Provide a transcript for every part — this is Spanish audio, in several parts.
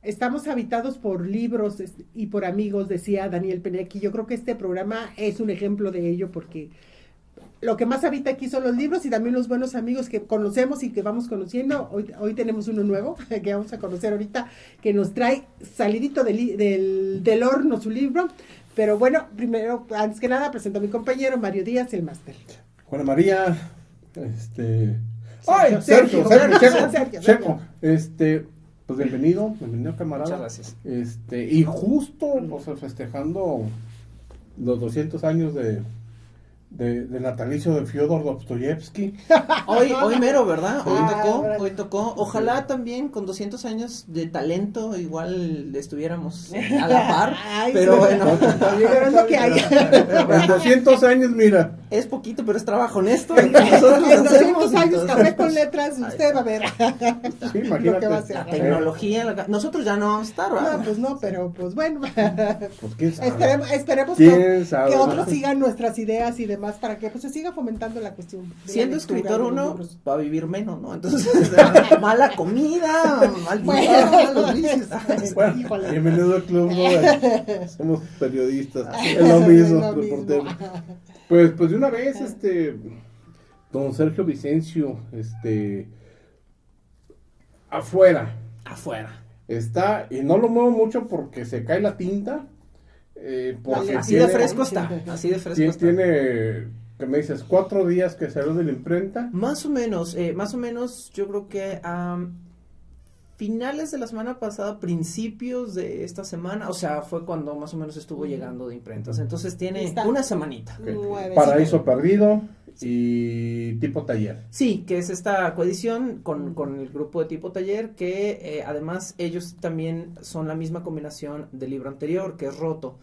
estamos habitados por libros y por amigos, decía Daniel Penec, y yo creo que este programa es un ejemplo de ello porque lo que más habita aquí son los libros y también los buenos amigos que conocemos y que vamos conociendo. Hoy tenemos uno nuevo que vamos a conocer ahorita, que nos trae salidito del horno su libro. Pero bueno, primero, antes que nada, presento a mi compañero Mario Díaz, el máster. Juana María, Sergio, Checo, pues bienvenido camarada. Muchas gracias. Y justo, o sea, festejando los 200 años de natalicio de Fyodor Dostoyevsky. Hoy mero, ¿verdad? Ah, Hoy tocó. Ojalá también con 200 años de talento igual estuviéramos a la par. Ay, pero sí. bueno, Pero es lo que hay. En 200 años, mira. es poquito, pero es trabajo honesto. En Nosotros lo 200 hacemos, años, entonces, café con letras, usted va a ver Sí, lo que va a imagínate. hacer. la tecnología, nosotros ya no vamos a estar, ¿verdad? No, pues no, pero pues bueno. Pues quién sabe. Esperemos ¿Quién sabe? que otros sigan nuestras ideas y demás para que pues se siga fomentando la cuestión. De Siendo la lectura escritor y de los uno, libros. va a vivir menos, ¿no? Entonces, mala comida, mal Bueno. dinero, malos vicios. Bueno, Híjole. bienvenido al club, ¿no? Somos periodistas, es lo mismo, Es lo mismo. reporteros. Pues de una vez, don Sergio Vicencio, afuera, Afuera. está, y no lo muevo mucho porque se cae la tinta, porque Así de fresco está, así de fresco está. tiene, que me dices, 4 días que salió de la imprenta. Más o menos, yo creo que a finales de la semana pasada, principios de esta semana, o sea, fue cuando más o menos estuvo llegando de imprentas. Entonces tiene Está. una semanita. Nueve, Paraíso Perdido y Tipo Taller. Sí, que es esta coedición con el grupo de Tipo Taller, que además ellos también son la misma combinación del libro anterior, que es Roto.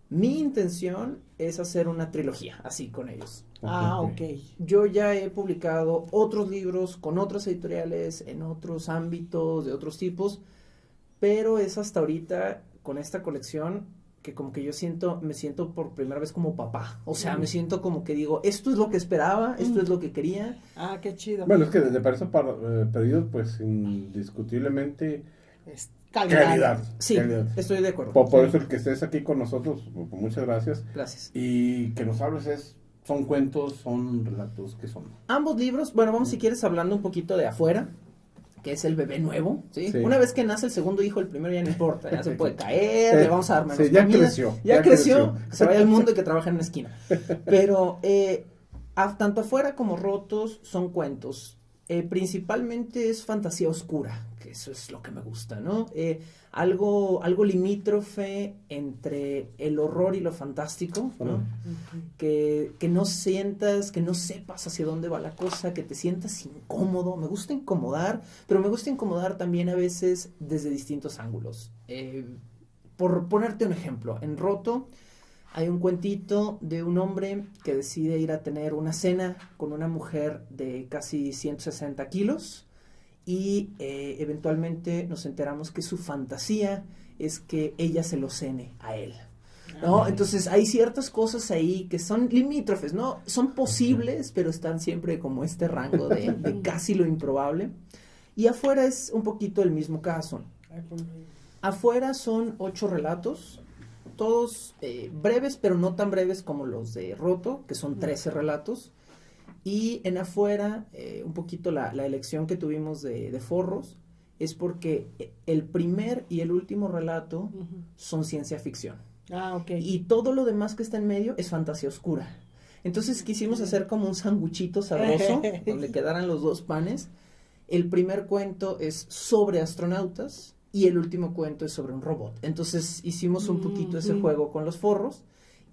Mi intención es hacer una trilogía, así con ellos. Ok. Yo ya he publicado otros libros con otras editoriales, en otros ámbitos, de otros tipos, pero es hasta ahorita, con esta colección, que como que me siento por primera vez como papá. O sea, me siento como que digo, esto es lo que esperaba, esto es lo que quería. Ah, qué chido. Bueno, es que desde Paraíso Perdido, pues indiscutiblemente Es calidad. Sí, calidad. estoy de acuerdo. Por eso el que estés aquí con nosotros, muchas gracias. Gracias. Y que nos hables son cuentos, son relatos, ¿qué son? Ambos libros, bueno, vamos si quieres hablando un poquito de Afuera, que es el bebé nuevo, ¿sí? Sí. Una vez que nace el segundo hijo, el primero ya no importa, ya se puede caer, Sí. le vamos a dar menos Sí, ya comida. creció, Ya ya creció, creció. que se vaya al mundo y que trabaje en una esquina. Pero tanto Afuera como Rotos son cuentos. Principalmente es fantasía oscura, que eso es lo que me gusta, ¿no? Algo limítrofe entre el horror y lo fantástico, ¿no? Que no sientas, que no sepas hacia dónde va la cosa, que te sientas incómodo. Me gusta incomodar, pero me gusta incomodar también a veces desde distintos ángulos. Por ponerte un ejemplo, en Roto hay un cuentito de un hombre que decide ir a tener una cena con una mujer de casi 160 kilos y eventualmente nos enteramos que su fantasía es que ella se lo cene a él, ¿no? Entonces hay ciertas cosas ahí que son limítrofes, ¿no? Son posibles, pero están siempre como este rango de casi lo improbable. Y Afuera es un poquito el mismo caso. Afuera son 8 relatos, todos breves, pero no tan breves como los de Roto, que son 13 relatos. Y en Afuera, un poquito la elección que tuvimos de forros es porque el primer y el último relato son ciencia ficción. Ah, ok. Y todo lo demás que está en medio es fantasía oscura. Entonces quisimos hacer como un sanguchito sabroso, donde quedaran los dos panes. El primer cuento es sobre astronautas y el último cuento es sobre un robot. Entonces hicimos un poquito ese juego con los forros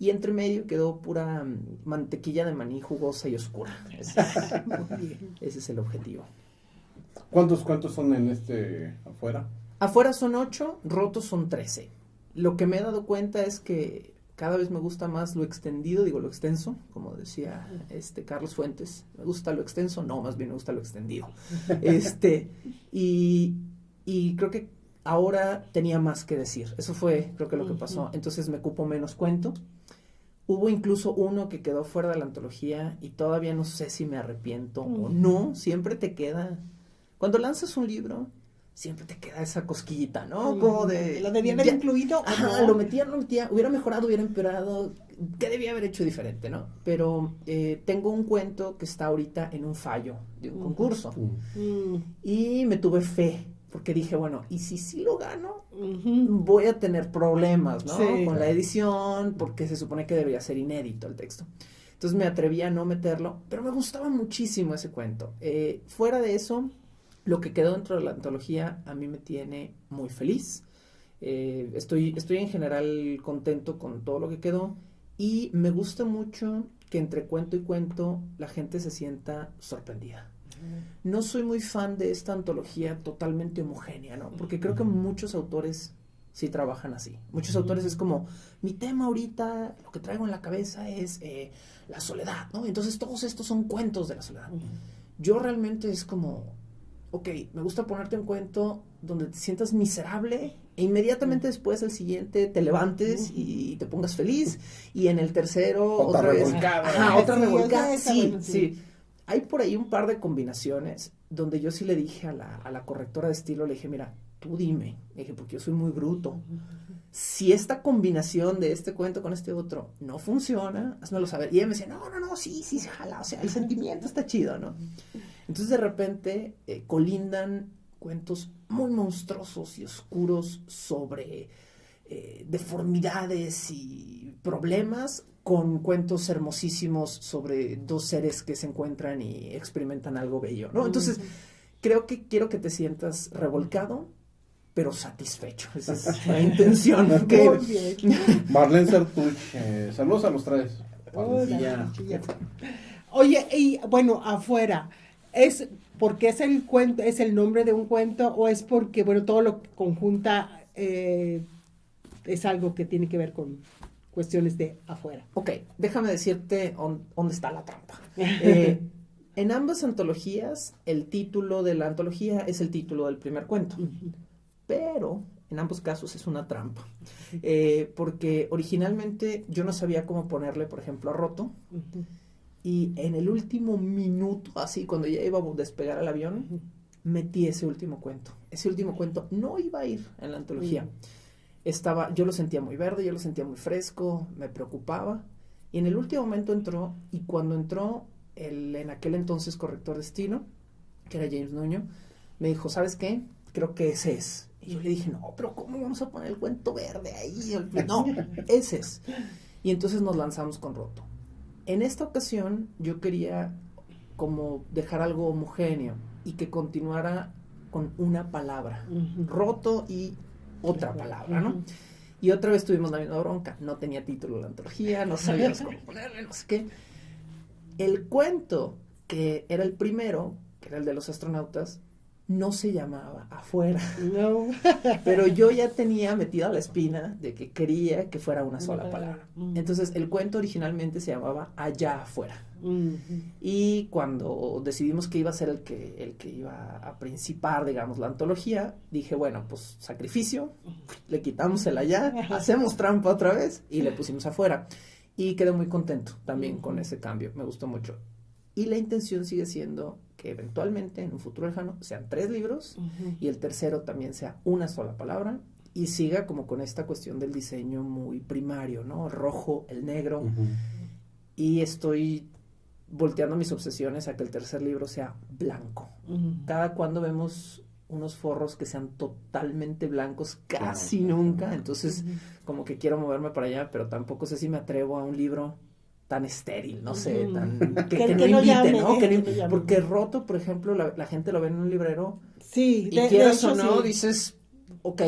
y entre medio quedó pura mantequilla de maní jugosa y oscura. Ese es el objetivo. ¿Cuántos cuentos son en Afuera? Afuera son 8, Rotos son 13. Lo que me he dado cuenta es que cada vez me gusta más lo extendido, digo lo extenso, como decía Carlos Fuentes. ¿Me gusta lo extenso? No, más bien me gusta lo extendido. Y creo que ahora tenía más que decir. Eso fue, creo que lo que pasó. Entonces me cupo menos cuento. Hubo incluso uno que quedó fuera de la antología y todavía no sé si me arrepiento o no. Siempre te queda... Cuando lanzas un libro, siempre te queda esa cosquillita, ¿no? Como de... ¿Lo debía haber incluido o Ajá, no? lo metía, hubiera mejorado, hubiera empeorado, ¿qué debía haber hecho diferente, no? Pero tengo un cuento que está ahorita en un fallo de un concurso y me tuve fe, porque dije, bueno, ¿y si sí lo gano? Voy a tener problemas, ¿no? Sí. Con la edición, porque se supone que debería ser inédito el texto. Entonces me atreví a no meterlo, pero me gustaba muchísimo ese cuento. Fuera de eso, lo que quedó dentro de la antología a mí me tiene muy feliz. Estoy en general contento con todo lo que quedó y me gusta mucho que entre cuento y cuento la gente se sienta sorprendida. No soy muy fan de esta antología totalmente homogénea, ¿no? Porque creo que muchos autores sí trabajan así. Muchos autores es como, mi tema ahorita, lo que traigo en la cabeza es la soledad, ¿no? Entonces todos estos son cuentos de la soledad. Yo realmente es como, ok, me gusta ponerte un cuento donde te sientas miserable e inmediatamente después el siguiente te levantes y te pongas feliz y en el tercero otra vez. Ajá, otra Sí, revolcada. o sea, Sí, bueno, sí. Hay por ahí un par de combinaciones donde yo sí le dije a la correctora de estilo, le dije, mira, tú dime, le dije, porque yo soy muy bruto. Si esta combinación de este cuento con este otro no funciona, házmelo saber. Y ella me decía, no, sí, jala, o sea, el sentimiento está chido, ¿no? Entonces de repente colindan cuentos muy monstruosos y oscuros sobre deformidades y problemas con cuentos hermosísimos sobre dos seres que se encuentran y experimentan algo bello, ¿no? Entonces creo que quiero que te sientas revolcado, pero satisfecho. Esa es la intención. ¿Okay? Muy bien. Marlene Sertuch, saludos a los tres. Hola, Ya. ya. Oye, y bueno, afuera, ¿es porque es el cuento, es el nombre de un cuento o es porque, bueno, todo lo que conjunta es algo que tiene que ver con cuestiones de afuera? Ok, déjame decirte dónde está la trampa. En ambas antologías, el título de la antología es el título del primer cuento, pero en ambos casos es una trampa, porque originalmente yo no sabía cómo ponerle, por ejemplo, a Roto, y en el último minuto, así cuando ya iba a despegar al avión, metí ese último cuento. Ese último cuento no iba a ir en la antología. Yo lo sentía muy verde, yo lo sentía muy fresco, me preocupaba, y en el último momento entró, y cuando entró en aquel entonces corrector de estilo, que era James Nuño, me dijo, ¿sabes qué? Creo que ese es. Y yo le dije, no, pero ¿cómo vamos a poner el cuento verde ahí? No, ese es. Y entonces nos lanzamos con Roto. En esta ocasión yo quería como dejar algo homogéneo y que continuara con una palabra, Roto y otra palabra, ¿no? Y otra vez tuvimos la misma bronca, no tenía título la antología, no sabíamos cómo ponerle, no sé qué. El cuento que era el primero, que era el de los astronautas, no se llamaba Afuera. No. Pero yo ya tenía metida la espina de que quería que fuera una sola palabra. Entonces, el cuento originalmente se llamaba Allá Afuera. Y cuando decidimos que iba a ser el que iba a principar, digamos, la antología, dije, bueno, pues sacrificio, le quitamos el allá, hacemos trampa otra vez y le pusimos Afuera. Y quedé muy contento también con ese cambio, me gustó mucho. Y la intención sigue siendo que eventualmente, en un futuro lejano, sean 3 libros y el tercero también sea una sola palabra y siga como con esta cuestión del diseño muy primario, ¿no? El rojo, el negro. Y estoy volteando mis obsesiones a que el tercer libro sea blanco. Cada cuando vemos unos forros que sean totalmente blancos, casi nunca. Entonces, como que quiero moverme para allá, pero tampoco sé si me atrevo a un libro tan estéril, no sé, que no invite, llame, ¿no? Porque Roto, por ejemplo, la gente lo ve en un librero y quieras o no, dices, ok,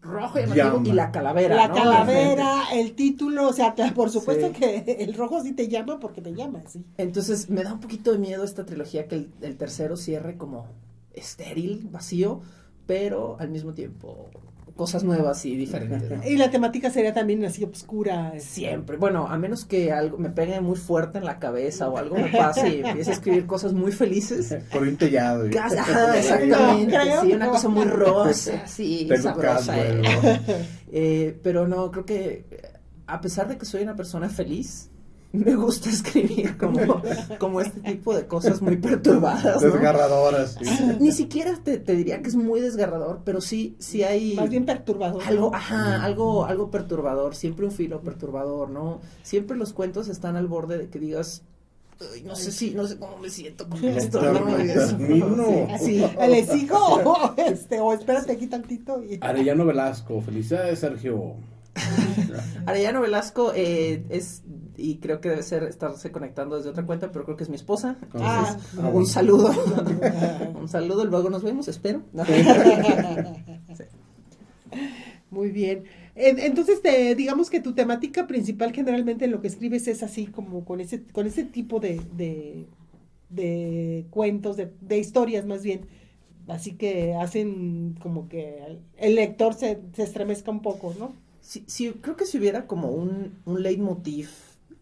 rojo llamativo y la calavera, la ¿no? Calavera, el título, o sea, por supuesto que el rojo sí te llama porque te llama, sí. Entonces, me da un poquito de miedo esta trilogía que el tercero cierre como estéril, vacío, pero al mismo tiempo cosas nuevas y diferentes, ¿no? Y la temática sería también así oscura. Siempre, bueno, a menos que algo me pegue muy fuerte en la cabeza o algo me pase y empiece a escribir cosas muy felices. Corín Tellado. Exactamente, no, sí, una cosa muy rosa, sí, sabrosa. Bueno. Pero no, creo que a pesar de que soy una persona feliz, me gusta escribir como este tipo de cosas muy perturbadas, ¿no? Desgarradoras. Sí. Ni siquiera te diría que es muy desgarrador, pero sí hay... Más bien perturbador. Algo, ajá, algo perturbador, siempre un filo perturbador, ¿no? Siempre los cuentos están al borde de que digas, "Ay, no sé cómo me siento con esto, ¿no?" Sí. ¿Les sigo? O espérate aquí tantito. Arellano Velasco, felicidades, Sergio. Arellano Velasco y creo que debe estarse conectando desde otra cuenta, pero creo que es mi esposa. Entonces, un saludo. Un saludo, luego nos vemos, espero. Sí. Muy bien. Entonces, digamos que tu temática principal generalmente en lo que escribes es así, como con ese tipo de cuentos, de historias más bien. Así que hacen como que el lector se estremezca un poco, ¿no? Sí, creo que si hubiera como un leitmotiv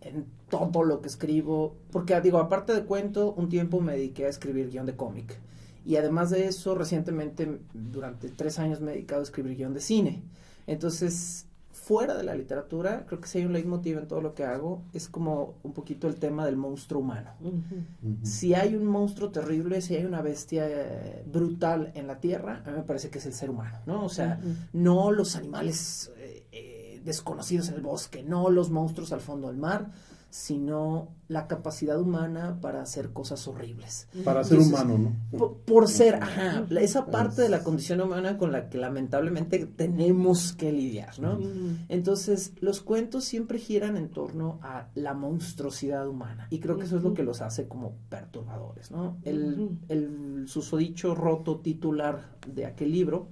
en todo lo que escribo, porque digo, aparte de cuento, un tiempo me dediqué a escribir guión de cómic. Y además de eso, recientemente, durante 3 años me he dedicado a escribir guión de cine. Entonces, fuera de la literatura, creo que si hay un leitmotiv en todo lo que hago, es como un poquito el tema del monstruo humano. Si hay un monstruo terrible, si hay una bestia brutal en la Tierra, a mí me parece que es el ser humano, ¿no? O sea, no los animales desconocidos en el bosque, no los monstruos al fondo del mar, sino la capacidad humana para hacer cosas horribles. Para ser humano, ¿no? Por ser, esa parte de la condición humana con la que lamentablemente tenemos que lidiar, ¿no? Entonces, los cuentos siempre giran en torno a la monstruosidad humana, y creo que eso es lo que los hace como perturbadores, ¿no? El susodicho roto titular de aquel libro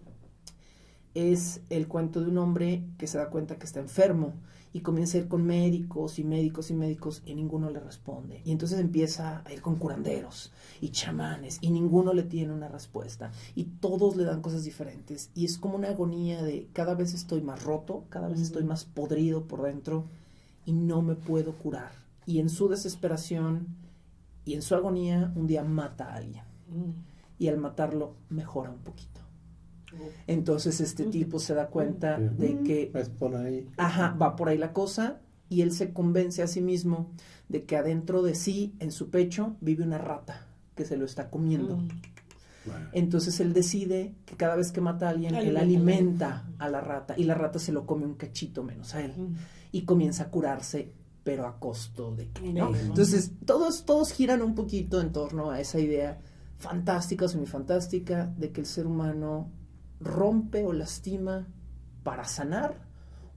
es el cuento de un hombre que se da cuenta que está enfermo y comienza a ir con médicos y ninguno le responde. Y entonces empieza a ir con curanderos y chamanes y ninguno le tiene una respuesta. Y todos le dan cosas diferentes. Y es como una agonía de cada vez estoy más roto, cada vez estoy más podrido por dentro y no me puedo curar. Y en su desesperación y en su agonía un día mata a alguien. Y al matarlo mejora un poquito. Entonces este tipo se da cuenta de que va por ahí la cosa, y él se convence a sí mismo de que adentro de sí, en su pecho, vive una rata que se lo está comiendo. Entonces él decide que cada vez que mata a alguien, él alimenta a la rata, y la rata se lo come un cachito menos a él, y comienza a curarse, pero a costo de qué, ¿no? Entonces todos giran un poquito en torno a esa idea fantástica, semifantástica, de que el ser humano rompe o lastima para sanar,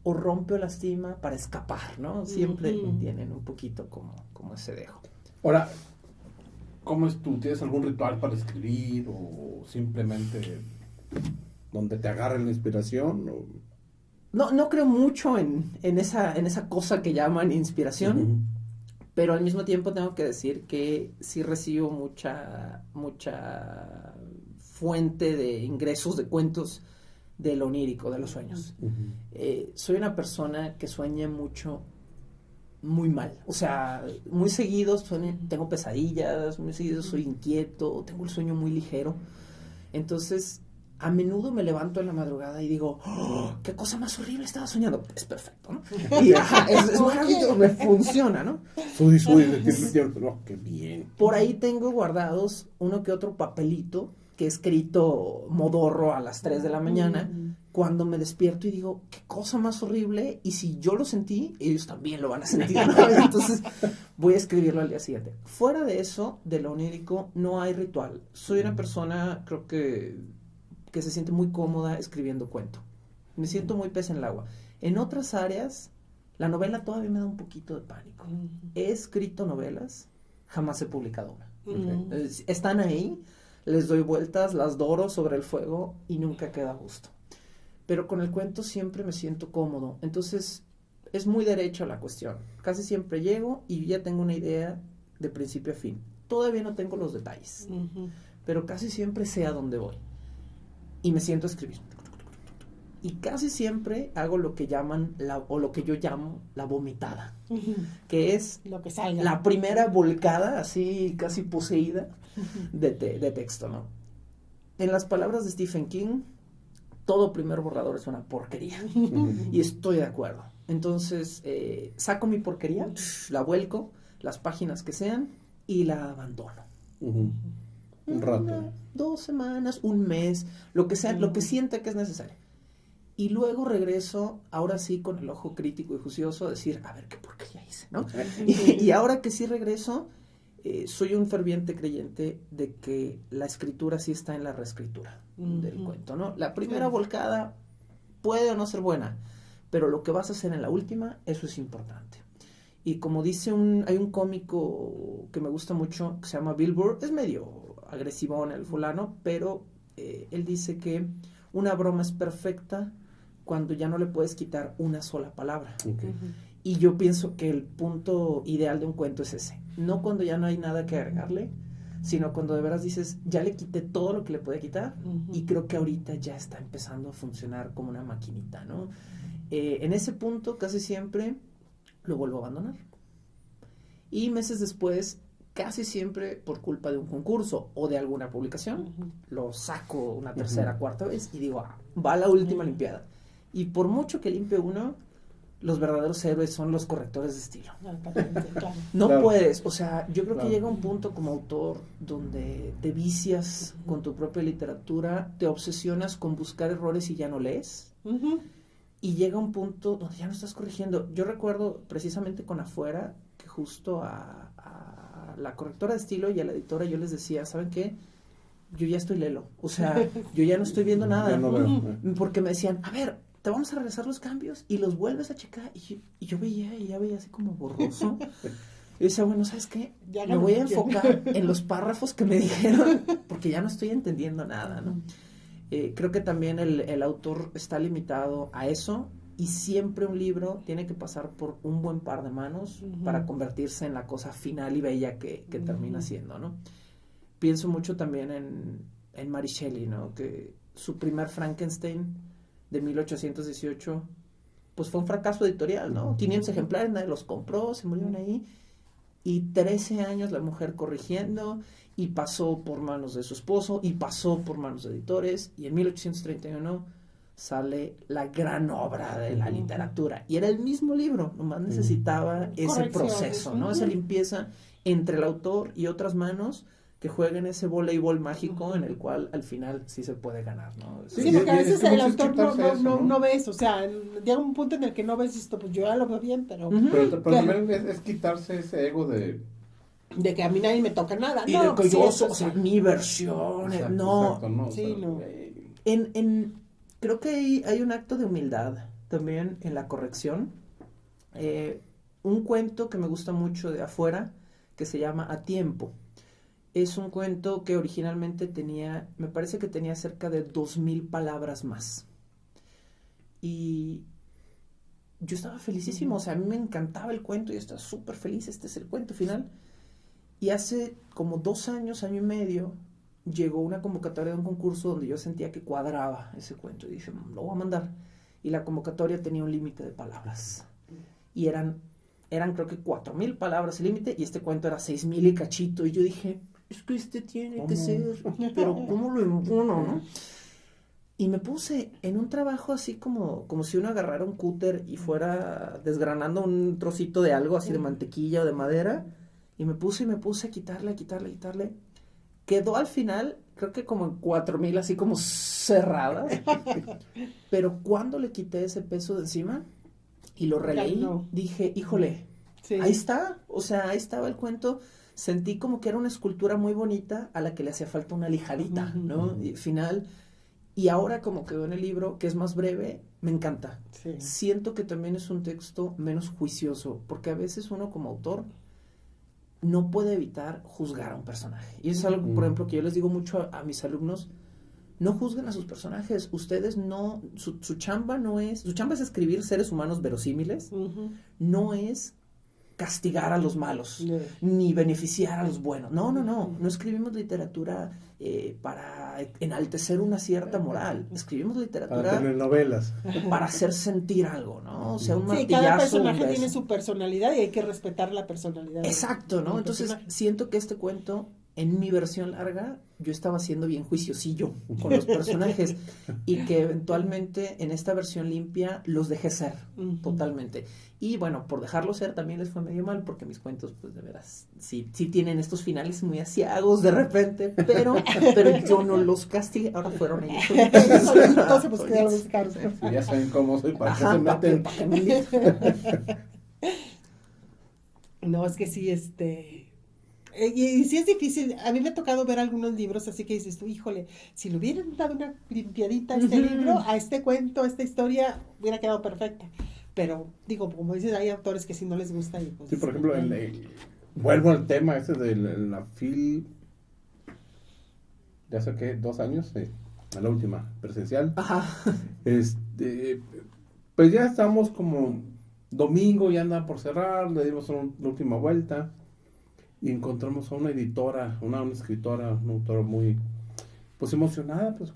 o rompe o lastima para escapar, ¿no? Siempre tienen un poquito como ese dejo. Ahora, ¿cómo es tú? ¿Tienes algún ritual para escribir o simplemente donde te agarre la inspiración? ¿O? No creo mucho en esa cosa que llaman inspiración, pero al mismo tiempo tengo que decir que sí recibo mucha fuente de ingresos de cuentos de lo onírico, de los sueños. Soy una persona que sueña mucho, muy mal. O sea, muy seguido tengo pesadillas, muy seguido soy inquieto, tengo el sueño muy ligero. Entonces, a menudo me levanto en la madrugada y digo, ¿qué cosa más horrible estaba soñando? Es perfecto, ¿no? Y es maravilloso, me funciona, ¿no? Qué bien. Por ahí tengo guardados uno que otro papelito que he escrito modorro a las 3 de la mañana, cuando me despierto y digo, qué cosa más horrible, y si yo lo sentí, ellos también lo van a sentir, ¿no? Entonces voy a escribirlo al día siguiente. Fuera de eso, de lo onírico, no hay ritual. Soy una persona, creo que se siente muy cómoda escribiendo cuento. Me siento muy pez en el agua. En otras áreas, la novela todavía me da un poquito de pánico. He escrito novelas, jamás he publicado una. Están ahí, les doy vueltas, las doro sobre el fuego y nunca queda a gusto. Pero con el cuento siempre me siento cómodo. Entonces, es muy derecha la cuestión. Casi siempre llego y ya tengo una idea de principio a fin. Todavía no tengo los detalles, pero casi siempre sé a dónde voy. Y me siento a escribir. Y casi siempre hago lo que llaman, o lo que yo llamo la vomitada, que es lo que salga. La primera volcada, así casi poseída, de texto, ¿no? En las palabras de Stephen King, todo primer borrador es una porquería. Y estoy de acuerdo. Entonces, saco mi porquería, la vuelco, las páginas que sean, y la abandono. Un rato. 2 semanas, un mes, lo que sea, lo que sienta que es necesario. Y luego regreso, ahora sí, con el ojo crítico y juicioso, a decir, a ver, qué porquería hice, ¿no? Y ahora que sí regreso, soy un ferviente creyente de que la escritura sí está en la reescritura del cuento, ¿no? La primera volcada puede o no ser buena, pero lo que vas a hacer en la última, eso es importante. Y como dice hay un cómico que me gusta mucho, que se llama Bill Burr, es medio agresivón el fulano, pero él dice que una broma es perfecta cuando ya no le puedes quitar una sola palabra. Okay. Y yo pienso que el punto ideal de un cuento es ese. No cuando ya no hay nada que agregarle, sino cuando de veras dices, ya le quité todo lo que le podía quitar, y creo que ahorita ya está empezando a funcionar como una maquinita, ¿no? En ese punto, casi siempre, lo vuelvo a abandonar. Y meses después, casi siempre, por culpa de un concurso o de alguna publicación, lo saco una tercera, cuarta vez, y digo, va a la última limpiada. Y por mucho que limpie uno, los verdaderos héroes son los correctores de estilo. No claro. puedes, o sea, yo creo que llega un punto como autor donde te vicias con tu propia literatura, te obsesionas con buscar errores y ya no lees. Y llega un punto donde ya no estás corrigiendo. Yo recuerdo precisamente con Afuera que justo a la correctora de estilo y a la editora yo les decía, ¿saben qué? Yo ya estoy lelo, o sea, yo ya no estoy viendo nada. Ya no veo. Porque me decían, a ver, te vamos a regresar los cambios y los vuelves a checar. Y yo veía, y ya veía así como borroso. Y decía, bueno, ¿sabes qué? Ya me voy a enfocar en los párrafos que me dijeron, porque ya no estoy entendiendo nada, ¿no? Creo que también el autor está limitado a eso, y siempre un libro tiene que pasar por un buen par de manos para convertirse en la cosa final y bella que termina siendo, ¿no? Pienso mucho también en Mary Shelley, ¿no? Que su primer Frankenstein de 1818, pues fue un fracaso editorial, ¿no? 500 ejemplares, nadie los compró, se murieron ahí, y 13 años la mujer corrigiendo, y pasó por manos de su esposo, y pasó por manos de editores, y en 1831 sale la gran obra de la literatura, y era el mismo libro, nomás necesitaba ese proceso, ¿no? Esa limpieza entre el autor y otras manos que jueguen ese voleibol mágico en el cual al final sí se puede ganar, ¿no? Sí, porque a veces el autor no ves, o sea, llega un punto en el que no ves esto, pues yo ya lo veo bien, pero también es quitarse ese ego de que a mí nadie me toca nada. Y de que yo, o sea, mi versión, no. Exacto, no. Sí, no. Creo que hay un acto de humildad también en la corrección. Un cuento que me gusta mucho de Afuera, que se llama A Tiempo. Es un cuento que originalmente me parece que tenía cerca de 2,000 palabras más. Y yo estaba felicísimo, o sea, a mí me encantaba el cuento y estaba súper feliz, este es el cuento final. Y hace como 2 años, año y medio, llegó una convocatoria de un concurso donde yo sentía que cuadraba ese cuento. Y dije, lo voy a mandar. Y la convocatoria tenía un límite de palabras. Y eran creo que 4,000 palabras el límite, y este cuento era 6,000 y cachito. Y yo dije, es que este tiene que ser, pero ¿cómo lo impono, no? Y me puse en un trabajo así como si uno agarrara un cúter y fuera desgranando un trocito de algo, así de mantequilla o de madera, y me puse a quitarle. Quedó al final, creo que como en 4,000, así como cerradas. Pero cuando le quité ese peso de encima y lo releí, dije, híjole, ahí está. O sea, ahí estaba el cuento. Sentí como que era una escultura muy bonita a la que le hacía falta una lijadita, ¿no? Y final. Y ahora como quedó en el libro, que es más breve, me encanta. Sí. Siento que también es un texto menos juicioso, porque a veces uno como autor no puede evitar juzgar a un personaje. Y eso es algo, por ejemplo, que yo les digo mucho a mis alumnos: no juzguen a sus personajes. Ustedes no, su chamba es escribir seres humanos verosímiles, no es castigar a los malos, ni beneficiar a los buenos. No escribimos literatura para enaltecer una cierta moral. Escribimos literatura para tener novelas, para hacer sentir algo, ¿no? O sea, un martillazo. Cada personaje tiene su personalidad y hay que respetar la personalidad. Exacto, ¿no? Entonces, siento que este cuento en mi versión larga yo estaba siendo bien juiciosillo con los personajes y que eventualmente en esta versión limpia los dejé ser totalmente. Y bueno, por dejarlos ser también les fue medio mal porque mis cuentos, pues de veras, sí tienen estos finales muy asiagos de repente, pero yo no los castigué, ahora fueron ellos. Entonces, pues quedaron los caros. Sí, ya saben cómo soy, para qué se meten. No, es que sí, y sí es difícil. A mí me ha tocado ver algunos libros, así que dices tú, híjole, si le hubieran dado una limpiadita a este libro, a este cuento, a esta historia, hubiera quedado perfecta. Pero, digo, como dices, hay autores que sí no les gusta. Y pues, sí, por ejemplo, vuelvo al tema ese de la FIL, ya sé que 2 años, a la última presencial. Ajá. Pues ya estamos como domingo, ya anda por cerrar, le dimos la última vuelta y encontramos a una editora, una escritora, una autora muy, pues emocionada, pues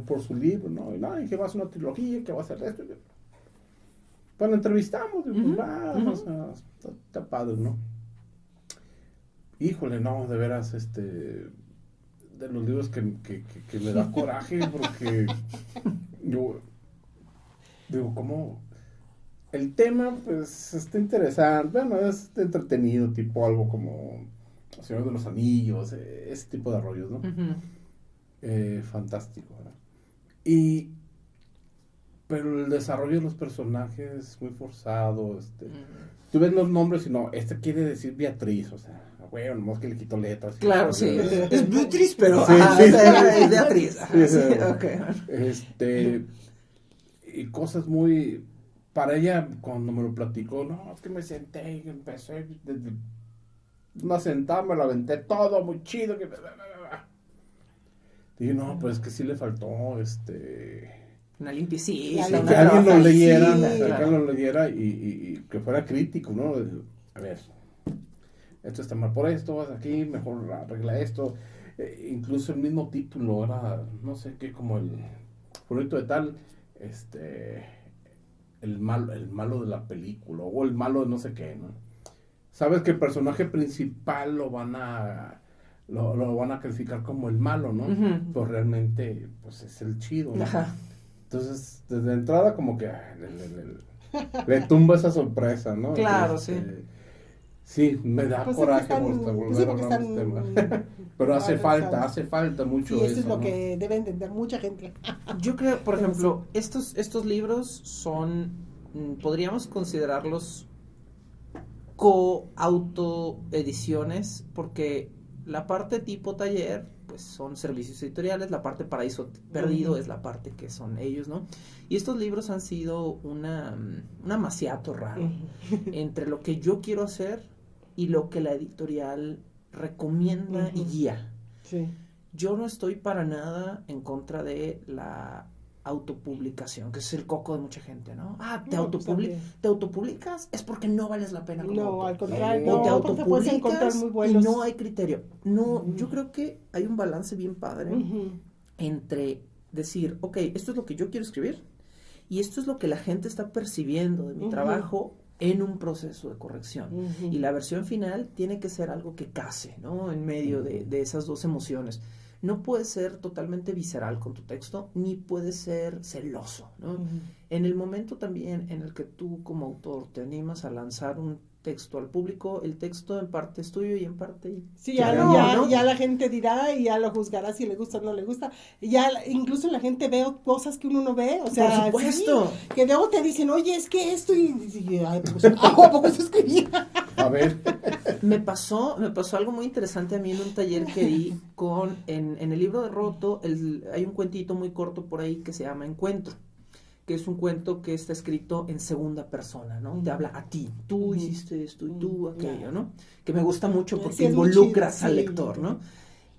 por su libro, ¿no? Y que va a hacer una trilogía, que va a hacer esto. Bueno, entrevistamos, y pues está padre, ¿no? Híjole, no, de veras, de los libros que me da coraje, porque yo digo, ¿cómo? El tema, pues, está interesante, bueno, es entretenido, tipo algo como El Señor de los Anillos, ese tipo de rollos, ¿no? Fantástico, ¿verdad? Pero el desarrollo de los personajes es muy forzado, tú ves los nombres y no, quiere decir Beatriz, o sea, bueno, nomás que le quito letras. Claro, sí, es Beatriz, pero sí, es Beatriz. Sí, okay. Y cosas muy, para ella, cuando me lo platicó, no, es que me senté y empecé, desde una sentada me lo aventé todo, muy chido, dije, no, pues que sí le faltó, una limpiecita. Que alguien lo leyera, que alguien lo leyera y que fuera crítico, ¿no? A ver, esto está mal por esto, vas aquí, mejor arregla esto. Incluso el mismo título era, no sé qué, como el proyecto de tal, el malo de la película, o el malo de no sé qué, ¿no? Sabes que el personaje principal lo van a calificar como el malo, ¿no? Pues realmente, pues es el chido, ¿no? Ajá. Entonces, desde entrada como que le tumba esa sorpresa, ¿no? Claro, sí. Sí, me da coraje volver a hablar de este tema. Pero hace falta mucho eso. Sí, eso es lo, ¿no? que debe entender mucha gente. Yo creo, por ejemplo, estos libros son, podríamos considerarlos co-autoediciones, porque la parte tipo taller pues son servicios editoriales, la parte Paraíso Perdido es la parte que son ellos, ¿no? Y estos libros han sido un amaciato raro entre lo que yo quiero hacer y lo que la editorial recomienda y guía. Sí. Yo no estoy para nada en contra de la autopublicación, que es el coco de mucha gente, ¿no? ¿Te autopublicas? Es porque no vales la pena como autor. Al contrario, o te autopublicas muy buenos. Y no hay criterio. No, yo creo que hay un balance bien padre entre decir, ok, esto es lo que yo quiero escribir y esto es lo que la gente está percibiendo de mi trabajo en un proceso de corrección. Y la versión final tiene que ser algo que case, ¿no? En medio de esas dos emociones. No puedes ser totalmente visceral con tu texto, ni puedes ser celoso, ¿no? En el momento también en el que tú como autor te animas a lanzar un texto al público, el texto en parte es tuyo y en parte... Sí, ya la gente dirá y ya lo juzgará si le gusta o no le gusta. Ya incluso la gente ve cosas que uno no ve, o sea... Por supuesto. Sí, que luego te dicen, oye, es que esto y ay, pues, ¿a poco se escribía? A ver... Me pasó algo muy interesante a mí en un taller que di en el libro de Roto, hay un cuentito muy corto por ahí que se llama Encuentro, que es un cuento que está escrito en segunda persona, ¿no? Te habla a ti, tú hiciste esto y tú aquello, ¿no? Que me gusta mucho porque involucras al lector, ¿no?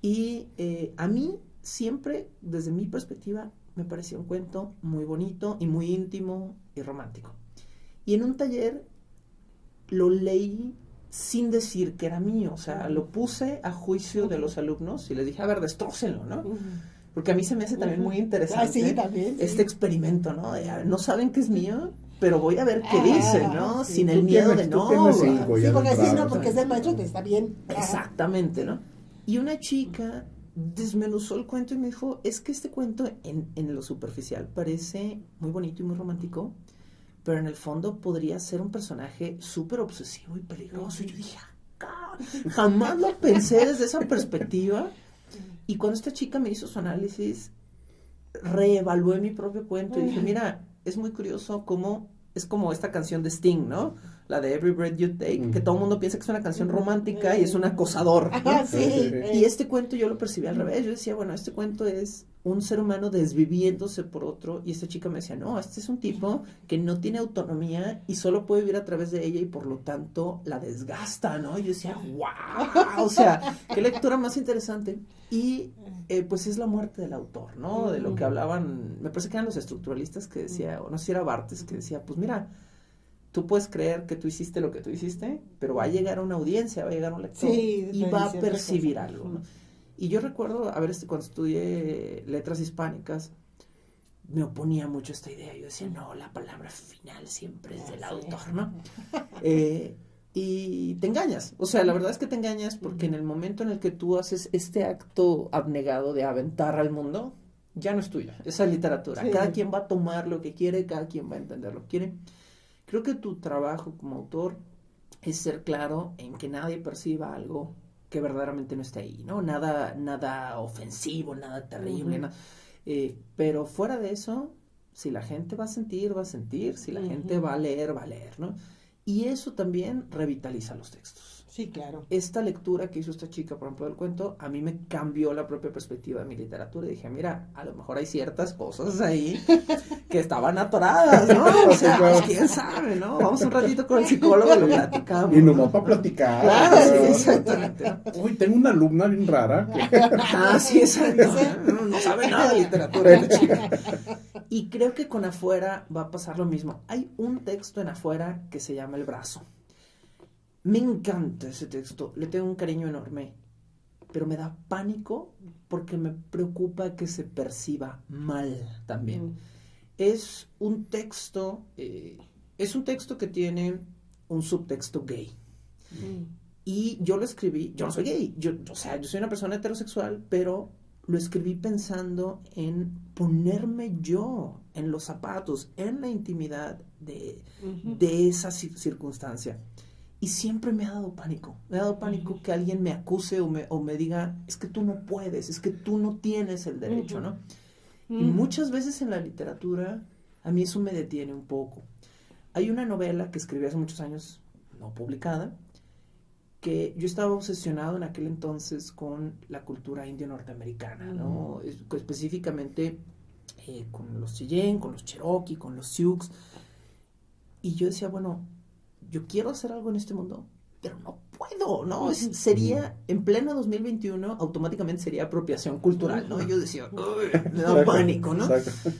Y a mí siempre, desde mi perspectiva, me pareció un cuento muy bonito y muy íntimo y romántico. Y en un taller lo leí sin decir que era mío, o sea, lo puse a juicio de los alumnos y les dije, a ver, destrócenlo, ¿no? Porque a mí se me hace también muy interesante este experimento, ¿no? No saben que es mío, pero voy a ver qué dicen, ¿no? Sí, sin el miedo de no. Sí, porque si no, porque es del maestro, te está bien. Exactamente, ¿no? Y una chica desmenuzó el cuento y me dijo, es que este cuento en lo superficial parece muy bonito y muy romántico, pero en el fondo podría ser un personaje súper obsesivo y peligroso. Y yo dije, jamás lo pensé desde esa perspectiva. Y cuando esta chica me hizo su análisis, reevalué mi propio cuento y dije, mira, es muy curioso cómo es como esta canción de Sting, ¿no? La de Every Breath You Take, que todo el mundo piensa que es una canción romántica y es un acosador, ¿no? Sí. Y este cuento yo lo percibí al revés. Yo decía, bueno, este cuento es un ser humano desviviéndose por otro, y esta chica me decía, no, este es un tipo que no tiene autonomía y solo puede vivir a través de ella y por lo tanto la desgasta, ¿no? Y yo decía, wow, o sea, qué lectura más interesante. Y pues es la muerte del autor, ¿no? De lo que hablaban, me parece que eran los estructuralistas que decía, o no sé si era Barthes, que decía, pues mira, tú puedes creer que tú hiciste lo que tú hiciste, pero va a llegar a una audiencia, va a llegar a un lector y va a percibir algo, ¿no? Y yo recuerdo, cuando estudié letras hispánicas, me oponía mucho a esta idea. Yo decía, no, la palabra final siempre es del autor, ¿no? Y te engañas. O sea, la verdad es que te engañas porque en el momento en el que tú haces este acto abnegado de aventar al mundo, ya no es tuya, esa literatura. Sí. Cada quien va a tomar lo que quiere, cada quien va a entender lo que quiere. Creo que tu trabajo como autor es ser claro en que nadie perciba algo que verdaderamente no está ahí, ¿no? Nada ofensivo, nada terrible, ¿no? Pero fuera de eso, si la gente va a sentir, va a sentir, si la gente va a leer, ¿no? Y eso también revitaliza los textos. Sí, claro. Esta lectura que hizo esta chica, por ejemplo, del cuento, a mí me cambió la propia perspectiva de mi literatura. Y dije, mira, a lo mejor hay ciertas cosas ahí que estaban atoradas, ¿no? O sea, pues, quién sabe, ¿no? Vamos un ratito con el psicólogo y lo platicamos. Y nomás para platicar. Claro, sí, exactamente. Uy, tengo una alumna bien rara. Sí, exacto. No sabe nada de literatura esta chica. Y creo que con Afuera va a pasar lo mismo. Hay un texto en Afuera que se llama El brazo. Me encanta ese texto, le tengo un cariño enorme, pero me da pánico porque me preocupa que se perciba mal también. Es un texto que tiene un subtexto gay. Y yo lo escribí, yo no soy gay, yo soy una persona heterosexual, pero lo escribí pensando en ponerme yo en los zapatos, en la intimidad de esa circunstancia. Y siempre me ha dado pánico. Me ha dado pánico que alguien me acuse o me diga, es que tú no puedes, es que tú no tienes el derecho, ¿no? Y muchas veces en la literatura, a mí eso me detiene un poco. Hay una novela que escribí hace muchos años, no publicada, que yo estaba obsesionado en aquel entonces con la cultura indio-norteamericana, ¿no? Específicamente con los Cheyenne, con los Cherokee, con los Sioux. Y yo decía, bueno, yo quiero hacer algo en este mundo, pero no puedo, ¿no? Sería, en pleno 2021, automáticamente sería apropiación cultural, ¿no? Y yo decía, me da pánico, ¿no? Exacto.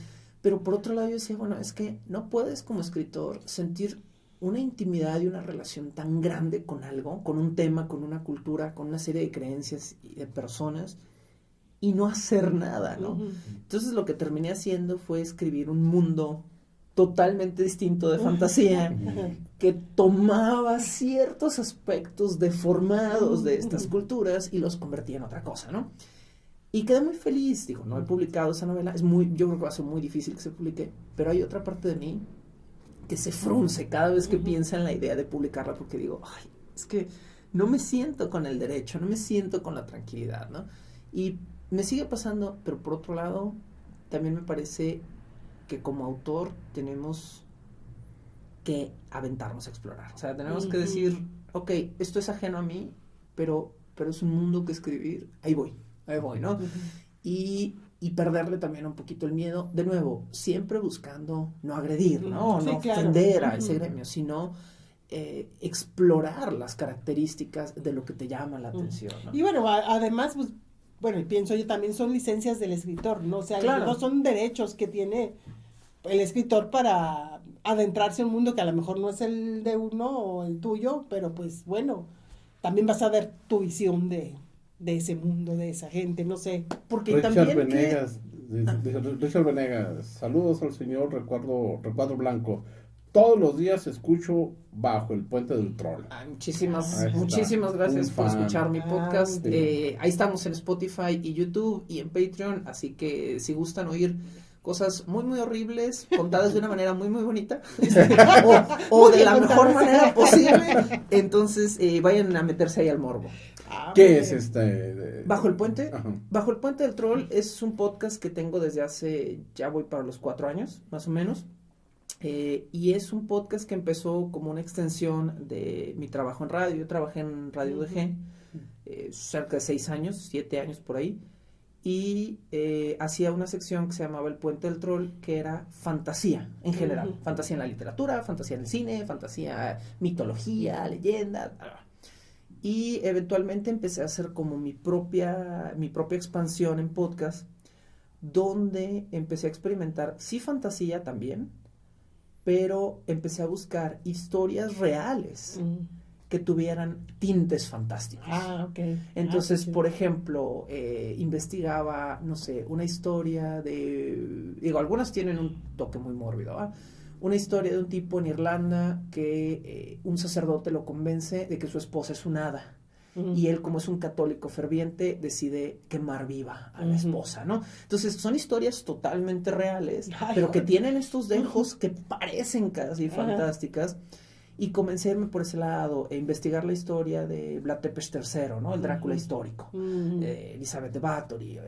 Pero por otro lado yo decía, bueno, es que no puedes como escritor sentir una intimidad y una relación tan grande con algo, con un tema, con una cultura, con una serie de creencias y de personas, y no hacer nada, ¿no? Entonces lo que terminé haciendo fue escribir un mundo totalmente distinto de fantasía, que tomaba ciertos aspectos deformados de estas culturas y los convertía en otra cosa, ¿no? Y quedé muy feliz, digo, no he publicado esa novela, yo creo que va a ser muy difícil que se publique, pero hay otra parte de mí que se frunce cada vez que piensa en la idea de publicarla, porque digo, ay, es que no me siento con el derecho, no me siento con la tranquilidad, ¿no? Y me sigue pasando, pero por otro lado, también me parece que como autor tenemos que aventarnos a explorar. O sea, tenemos que decir, ok, esto es ajeno a mí, pero es un mundo que escribir, ahí voy, ¿no? Y perderle también un poquito el miedo, de nuevo, siempre buscando no agredir, ¿no? Sí, no ofender a ese gremio, sino explorar las características de lo que te llama la atención, ¿no? Y bueno, además, pues, bueno, pienso yo también son licencias del escritor, ¿no? O sea, no son derechos que tiene el escritor para adentrarse en un mundo que a lo mejor no es el de uno o el tuyo, pero pues bueno, también vas a ver tu visión de ese mundo, de esa gente, no sé. Porque Richard también Venegas, Richard Venegas, saludos al señor Recuadro Blanco. Todos los días escucho Bajo el Puente del Troll. Muchísimas Ahí está. muchísimas gracias Un por fan. escuchar mi podcast. sí. Ahí estamos en Spotify y YouTube y en Patreon, así que si gustan oír cosas muy muy horribles contadas de una manera muy muy bonita o de la mejor manera posible, entonces vayan a meterse ahí al morbo. ¿Qué es este? Bajo el Puente. Ajá. Bajo el Puente del Troll es un podcast que tengo desde hace, ya voy para los 4 años, más o menos. Y es un podcast que empezó como una extensión de mi trabajo en radio. Yo trabajé en Radio UDG cerca de 6 años, 7 años por ahí. Y hacía una sección que se llamaba El Puente del Troll, que era fantasía en general. Fantasía en la literatura, fantasía en el cine, fantasía, mitología, leyenda. Y eventualmente empecé a hacer como mi propia expansión en podcast, donde empecé a experimentar, sí, fantasía también, pero empecé a buscar historias reales que tuvieran tintes fantásticos. Ok. Entonces, sí. por ejemplo, investigaba, no sé, una historia digo, algunas tienen un toque muy mórbido, ¿va? Una historia de un tipo en Irlanda que un sacerdote lo convence de que su esposa es un hada. Y él, como es un católico ferviente, decide quemar viva a la esposa, ¿no? Entonces, son historias totalmente reales, pero que tienen estos dejos que parecen casi fantásticas. Y comencé a irme por ese lado, e investigar la historia de Vlad Tepes III, ¿no? El Drácula histórico. Elizabeth de Bathory,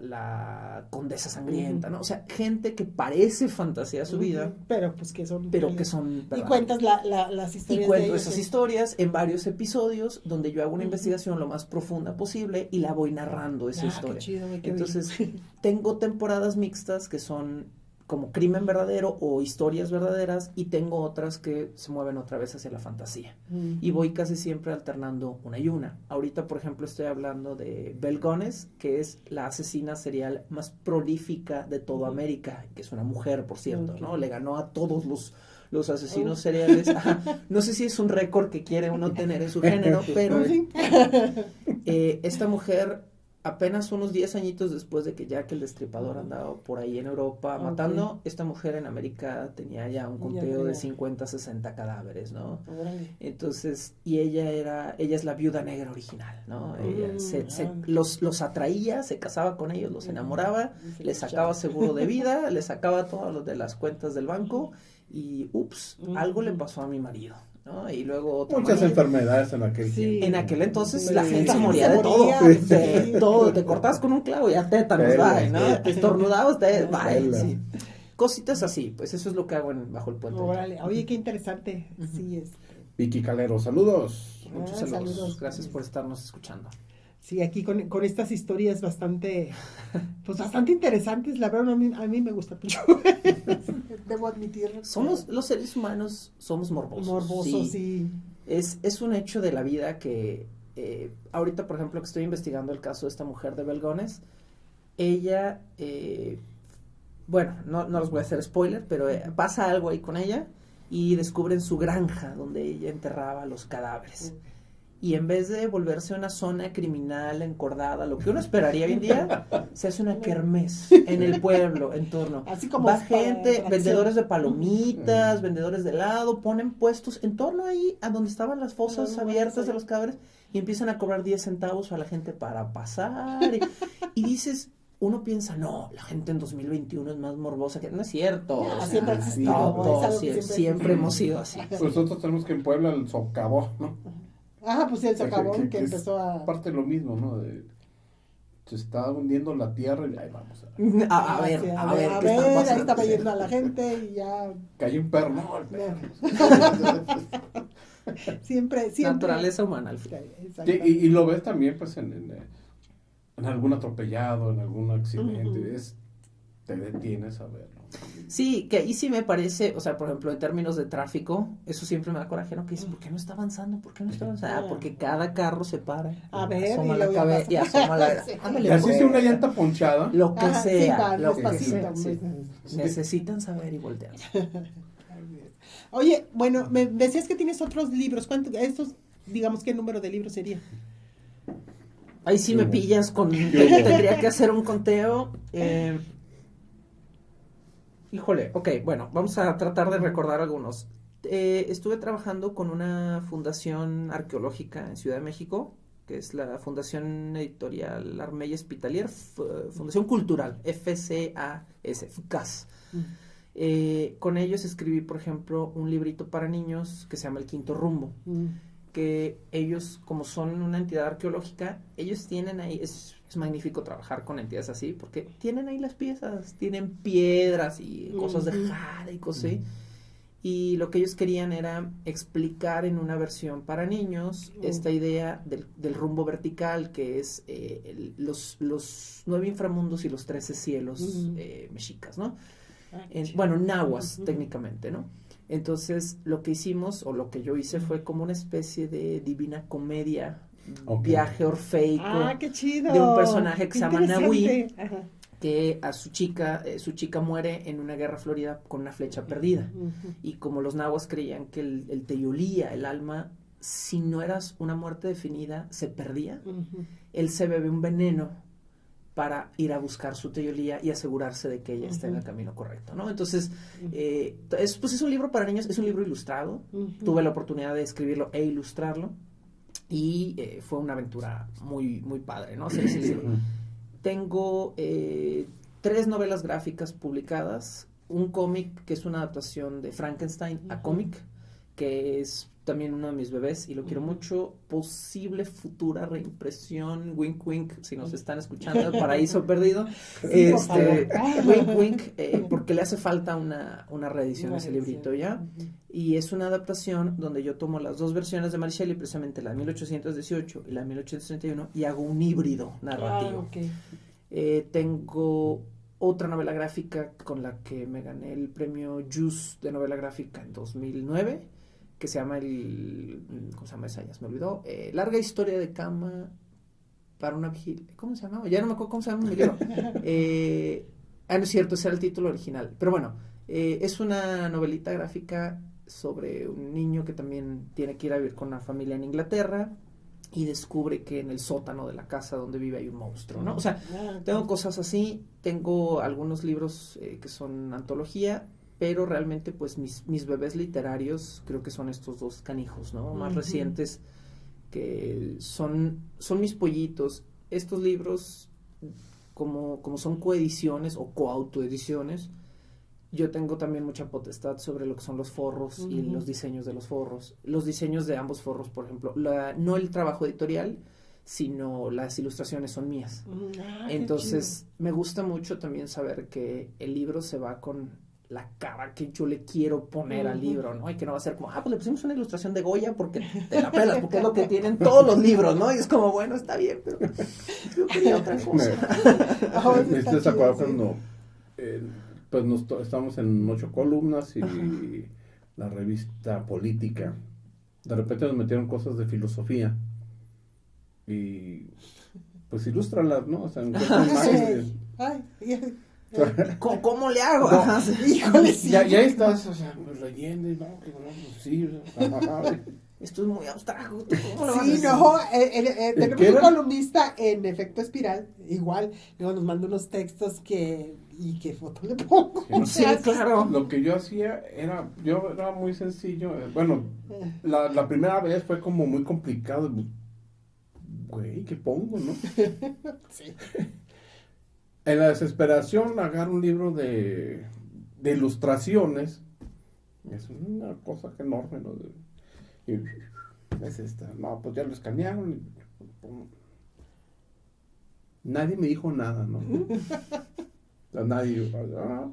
la condesa sangrienta, ¿no? O sea, gente que parece fantasía a su vida, pero pues que son pero que son y verdaderas. cuentas las historias Y cuento de ellos, esas sí. historias en varios episodios donde yo hago una investigación lo más profunda posible y la voy narrando esa historia. Qué chido, qué Entonces, bien. tengo temporadas mixtas que son como crimen verdadero o historias verdaderas, y tengo otras que se mueven otra vez hacia la fantasía. Y voy casi siempre alternando una y una. Ahorita, por ejemplo, estoy hablando de Belle Gunness, que es la asesina serial más prolífica de toda América, que es una mujer, por cierto, ¿no? Le ganó a todos los asesinos seriales. Ajá. No sé si es un récord que quiere uno tener en su género, pero esta mujer, apenas unos 10 añitos después de que Jack el Destripador andaba por ahí en Europa matando, esta mujer en América tenía ya un conteo de 50, 60 cadáveres, ¿no? Entonces, y ella es la viuda negra original, ¿no? Ella los atraía, se casaba con ellos, los enamoraba, les sacaba seguro de vida, les sacaba todo lo de las cuentas del banco, y algo le pasó a mi marido, ¿no? Y luego Muchas enfermedades en aquel tiempo. En aquel entonces Sí, la gente se sí, moría se de todo, moría, de sí. todo, te cortabas con un clavo y ya tétanos, bye, ¿no? Te estornudabas, bye, sí. Cositas así, pues eso es lo que hago Bajo el Puente. Órale, oye, qué interesante. Sí, Vicky Calero, saludos. Muchos saludos, gracias por estarnos escuchando. Sí, aquí con estas historias bastante interesantes, la verdad a mí me gusta mucho, debo admitir. Los seres humanos somos morbosos. Morbosos, sí. Es un hecho de la vida que, ahorita, por ejemplo, que estoy investigando el caso de esta mujer de Belle Gunness, ella, bueno, no les voy a hacer spoiler, pero pasa algo ahí con ella y descubren su granja donde ella enterraba los cadáveres. Y en vez de volverse una zona criminal encordada, lo que uno esperaría hoy en día, se hace una kermés en el pueblo, en torno. Así como va gente, vendedores de palomitas, vendedores de helado, ponen puestos en torno ahí a donde estaban las fosas abiertas de los cadáveres, y empiezan a cobrar 10 centavos a la gente para pasar. Y dices, uno piensa, no, la gente en 2021 es más morbosa que... No es cierto. Siempre ha existido, siempre hemos sido así. Nosotros tenemos que en Puebla el socavón, ¿no? Pues el socavón que empezó a... Parte lo mismo, ¿no? Se está hundiendo la tierra y ahí vamos. A ver, ¿qué está pasando? Ahí está yendo a la gente y ya... Cayó un perro, no, el perro. siempre. Naturaleza humana al final. Y lo ves también, pues, en algún atropellado, en algún accidente, te detienes a verlo. Sí, que ahí sí me parece, o sea, por ejemplo, en términos de tráfico, eso siempre me da coraje, ¿no? Que dices, ¿por qué no está avanzando? ¿Por qué no está avanzando? Porque cada carro se para. A ver, asoma la cabeza y asoma la... Y así sea una llanta ponchada. Lo que sea, sí, lo que despacito, sea. Sí. Necesitan saber y voltear. Oye, bueno, me decías que tienes otros libros. Estos, digamos, ¿qué número de libros sería? Ahí sí me pillas con... Tendría que hacer un conteo. Híjole, ok, bueno, vamos a tratar de recordar algunos. Estuve trabajando con una fundación arqueológica en Ciudad de México, que es la Fundación Editorial Armeya Spitalier, Fundación Cultural, FCAS, FCAS. Con ellos escribí, por ejemplo, un librito para niños que se llama El Quinto Rumbo, que ellos, como son una entidad arqueológica, ellos tienen ahí, es magnífico trabajar con entidades así, porque tienen ahí las piezas, tienen piedras y cosas de jade y cosas así. Y lo que ellos querían era explicar en una versión para niños esta idea del rumbo vertical, que es los 9 inframundos y los 13 cielos mexicas, ¿no? Bueno, nahuas técnicamente, ¿no? Entonces, lo que hicimos, o lo que yo hice, fue como una especie de divina comedia, viaje orfeico, qué chido, de un personaje que se llama Nahui, que a su chica muere en una guerra florida con una flecha perdida. Y como los nahuas creían que el teyolía, el alma, si no eras una muerte definida, se perdía, él se bebe un veneno para ir a buscar su teyolía y asegurarse de que ella está en el camino correcto, ¿no? Entonces, es un libro para niños, es un libro ilustrado. Tuve la oportunidad de escribirlo e ilustrarlo, y fue una aventura muy, muy padre, ¿no? Ese libro. Tengo 3 novelas gráficas publicadas, un cómic que es una adaptación de Frankenstein a cómic, que es también uno de mis bebés y lo quiero mucho. Posible futura reimpresión, wink wink, si nos están escuchando, Paraíso Perdido, wink wink, porque le hace falta una reedición a ese librito, ¿ya? Y es una adaptación donde yo tomo las 2 versiones de Mary Shelley, precisamente la de 1818 y la de 1831, y hago un híbrido narrativo. Tengo otra novela gráfica con la que me gané el premio Juice de novela gráfica en 2009, que se llama ¿cómo se llama esa? Ya se me olvidó. Larga historia de cama para una vigilia. ¿Cómo se llama? Ya no me acuerdo cómo se llama mi libro. No es cierto, ese era el título original. Pero bueno, es una novelita gráfica sobre un niño que también tiene que ir a vivir con una familia en Inglaterra y descubre que en el sótano de la casa donde vive hay un monstruo, ¿no? O sea, tengo cosas así, tengo algunos libros que son antología, pero realmente pues mis bebés literarios creo que son estos 2 canijos, ¿no? Más recientes, que son mis pollitos. Estos libros, como son coediciones o coautoediciones, yo tengo también mucha potestad sobre lo que son los forros y los diseños de los forros. Los diseños de ambos forros, por ejemplo, no el trabajo editorial, sino las ilustraciones son mías. Entonces, me gusta mucho también saber que el libro se va con la cara que yo le quiero poner al libro, ¿no? Y que no va a ser como, pues le pusimos una ilustración de Goya porque te la pelas, porque es lo que tienen todos los libros, ¿no? Y es como, bueno, está bien, pero yo quería otra cosa. ¿Me estás acordando cuando pues estamos en 8 columnas y la revista política, de repente nos metieron cosas de filosofía y pues ilústralas, ¿no? O sea, imágenes. ¿Cómo le hago? No, híjole, sí. Ya estás, o sea, pues leyendo y no, que no, pues sí. Esto es muy abstracto. ¿Cómo lo sí, no, tenemos un columnista en Efecto Espiral, igual, luego nos manda unos textos y qué foto le pongo. Sí, claro. Lo que yo hacía era muy sencillo. Bueno, la primera vez fue como muy complicado. Güey, ¿qué pongo, no? Sí. En la desesperación agarro un libro de ilustraciones. Es una cosa enorme, ¿no? Y es esta. No, pues ya lo escanearon. Nadie me dijo nada, ¿no? Nadie,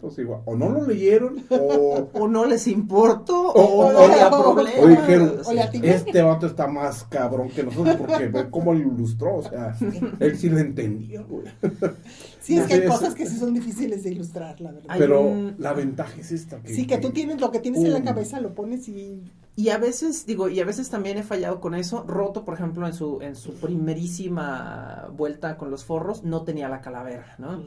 pues igual, o no lo leyeron, o no les importó, o había problemas. O dijeron, este vato está más cabrón que nosotros, porque ve cómo lo ilustró, o sea, él sí lo entendía, güey. Sí, es que hay cosas que sí son difíciles de ilustrar, la verdad. Pero la ventaja es esta. Que tú tienes lo que tienes en la cabeza, lo pones y a veces, también he fallado con eso. Roto, por ejemplo, en su primerísima vuelta con los forros, no tenía la calavera, ¿no?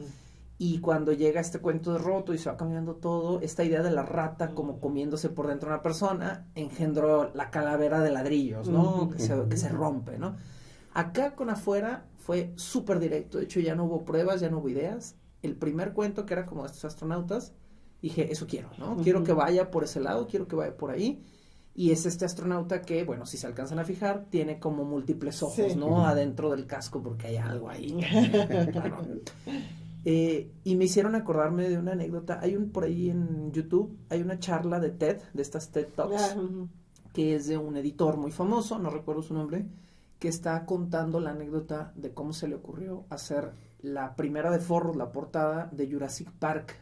Y cuando llega este cuento de Roto y se va cambiando todo, esta idea de la rata como comiéndose por dentro una persona, engendró la calavera de ladrillos, ¿no? Que se rompe, ¿no? Acá con Afuera fue súper directo. De hecho, ya no hubo pruebas, ya no hubo ideas. El primer cuento, que era como estos astronautas, dije, eso quiero, ¿no? Quiero que vaya por ese lado, quiero que vaya por ahí. Y es este astronauta que, bueno, si se alcanzan a fijar, tiene como múltiples ojos, ¿no? Adentro del casco, porque hay algo ahí. Claro. Y me hicieron acordarme de una anécdota. Por ahí en YouTube, hay una charla de TED, de estas TED Talks, que es de un editor muy famoso, no recuerdo su nombre, que está contando la anécdota de cómo se le ocurrió hacer la primera de forros, la portada de Jurassic Park,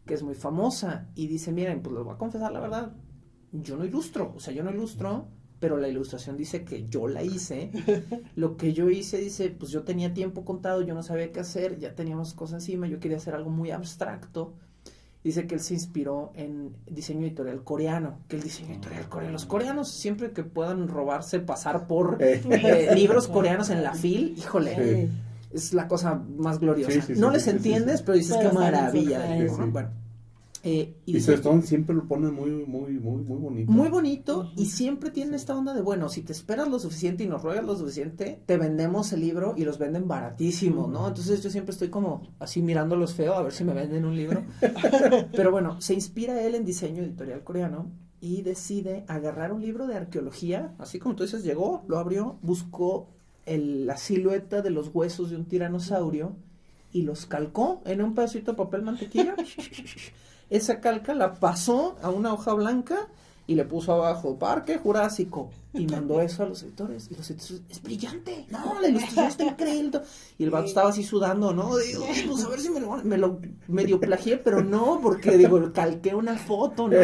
que es muy famosa. Y dice, miren, pues les voy a confesar la verdad, yo no ilustro, pero la ilustración dice que yo la hice. Lo que yo hice, dice, pues yo tenía tiempo contado, yo no sabía qué hacer, ya teníamos cosas encima, yo quería hacer algo muy abstracto. Dice que él se inspiró en diseño editorial coreano, los coreanos siempre que puedan robarse, pasar por libros coreanos en la fil, híjole, es la cosa más gloriosa. No les entiendes, pero dices, qué maravilla. Bueno. Y su Stone siempre lo ponen muy bonito. Muy bonito, y siempre tienen esta onda de, bueno, si te esperas lo suficiente y nos ruegas lo suficiente, te vendemos el libro y los venden baratísimo, ¿no? Entonces yo siempre estoy como así mirándolos feo a ver si me venden un libro. Pero bueno, se inspira él en diseño editorial coreano y decide agarrar un libro de arqueología, así como tú dices, llegó, lo abrió, buscó la silueta de los huesos de un tiranosaurio y los calcó en un pedacito de papel mantequilla. Esa calca la pasó a una hoja blanca y le puso abajo Parque Jurásico y mandó eso a los editores. Y los editores, es brillante, no, la ilustración está increíble. Y el vato estaba así sudando, ¿no? Digo, pues a ver si me lo medio plagié, pero no, porque digo, calqué una foto, ¿no?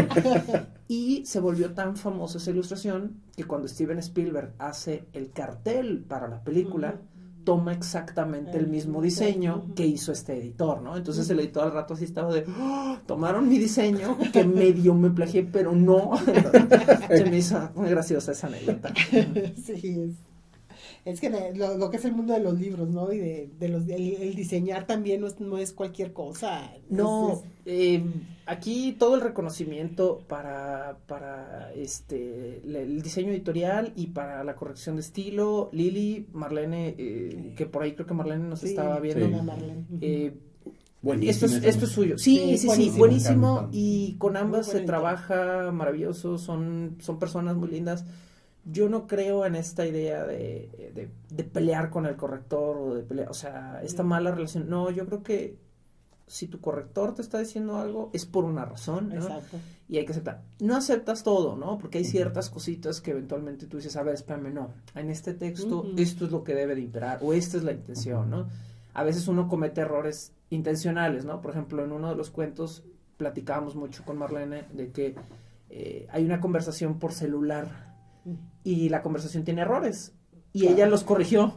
Y se volvió tan famosa esa ilustración que cuando Steven Spielberg hace el cartel para la película, toma exactamente el mismo diseño que hizo este editor, ¿no? Entonces el editor al rato así estaba de, tomaron mi diseño, que medio me plagié, pero no. Se me hizo muy graciosa esa anécdota. Sí, es que lo que es el mundo de los libros, ¿no? Y el diseñar también no es cualquier cosa. No, aquí todo el reconocimiento para el diseño editorial y para la corrección de estilo, Lili, Marlene, que por ahí creo que Marlene nos estaba viendo. Esto es suyo. Sí, buenísimo. Y con ambas se trabaja maravilloso, son personas muy lindas. Yo no creo en esta idea de pelear con el corrector o de pelear, o sea, esta mala relación. No, yo creo que si tu corrector te está diciendo algo es por una razón, ¿no? Exacto. Y hay que aceptar. No aceptas todo, ¿no? Porque hay ciertas cositas que eventualmente tú dices, a ver, espérame, no. En este texto esto es lo que debe de imperar o esta es la intención, ¿no? A veces uno comete errores intencionales, ¿no? Por ejemplo, en uno de los cuentos platicábamos mucho con Marlene de que hay una conversación por celular y la conversación tiene errores y ella los corrigió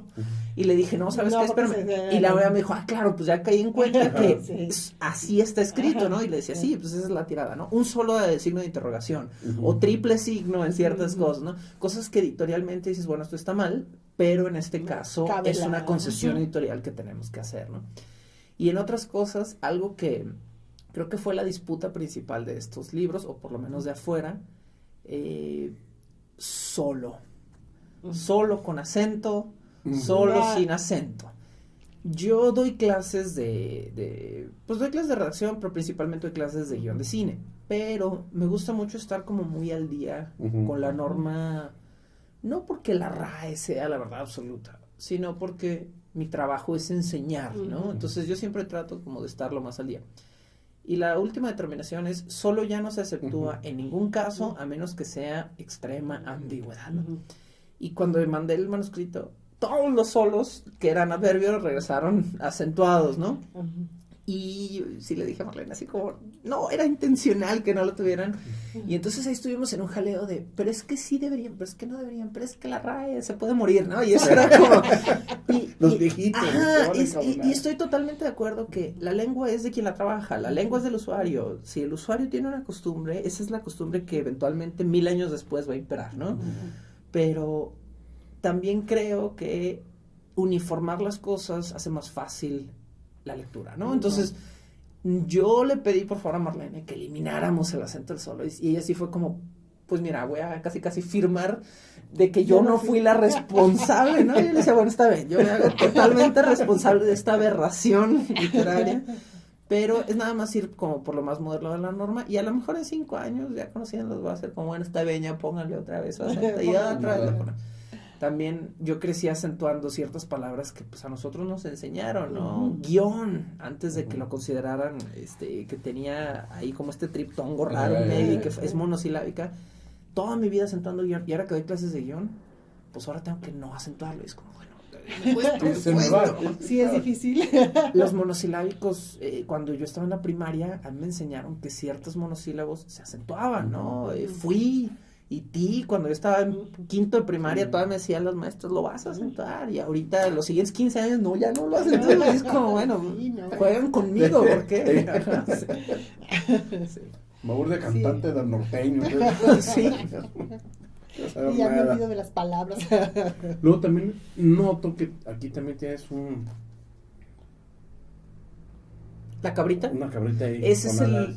y le dije, no, ¿sabes qué? Espérame. Y la abuela me dijo, claro, pues ya caí en cuenta que así está escrito, ¿no? Y le decía, sí, pues esa es la tirada, ¿no? Un solo signo de interrogación o triple signo en ciertas cosas, ¿no? Cosas que editorialmente dices, bueno, esto está mal, pero en este caso es una concesión editorial que tenemos que hacer, ¿no? Y en otras cosas, algo que creo que fue la disputa principal de estos libros, o por lo menos de afuera, solo con acento, solo sin acento. Yo doy clases pues doy clases de redacción, pero principalmente doy clases de guión de cine, pero me gusta mucho estar como muy al día con la norma, no porque la RAE sea la verdad absoluta, sino porque mi trabajo es enseñar, ¿no? Entonces yo siempre trato como de estar lo más al día. Y la última determinación es, solo ya no se exceptúa en ningún caso, a menos que sea extrema ambigüedad, ¿no? Y cuando me mandé el manuscrito, todos los solos que eran adverbios regresaron acentuados, ¿no? Y sí le dije a Marlene así como, no, era intencional que no lo tuvieran. Y entonces ahí estuvimos en un jaleo de, pero es que sí deberían, pero es que no deberían, pero es que la RAE se puede morir, ¿no? Y eso era como... Los viejitos. Ajá, y estoy totalmente de acuerdo que la lengua es de quien la trabaja, la lengua es del usuario. Si el usuario tiene una costumbre, esa es la costumbre que eventualmente 1000 años después va a imperar, ¿no? Pero también creo que uniformar las cosas hace más fácil la lectura, ¿no? Entonces, yo le pedí por favor a Marlene que elimináramos el acento del solo, y ella sí fue como, pues mira, voy a casi firmar de que yo no fui la responsable, ¿no? Y yo le decía, bueno, está bien, yo me hago totalmente responsable de esta aberración literaria, Pero es nada más ir como por lo más moderno de la norma, y a lo mejor en 5 años, ya conociéndolos, va a ser como, bueno, esta veña, pónganle otra vez, y otra vez le ponen. También yo crecí acentuando ciertas palabras que pues a nosotros nos enseñaron, ¿no? Guión, antes de que lo consideraran, que tenía ahí como este triptongo raro en medio y que es monosilábica. Toda mi vida acentuando guión, y ahora que doy clases de guión, pues ahora tengo que no acentuarlo, y es como, bueno, me cuesta. Sí, es difícil. Los monosilábicos, cuando yo estaba en la primaria, a mí me enseñaron que ciertos monosílabos se acentuaban, ¿no? Fui y ti, cuando yo estaba en quinto de primaria, todavía me decían los maestros, lo vas a acentuar, y ahorita los siguientes 15 años, no, ya no lo acentúo, es como, bueno, juegan conmigo, ¿por qué? Sí. Me voy de cantante del norteño. Sí. Y ya me olvido de las palabras. Luego también noto que aquí también tienes ¿La cabrita? una cabrita ahí. Ese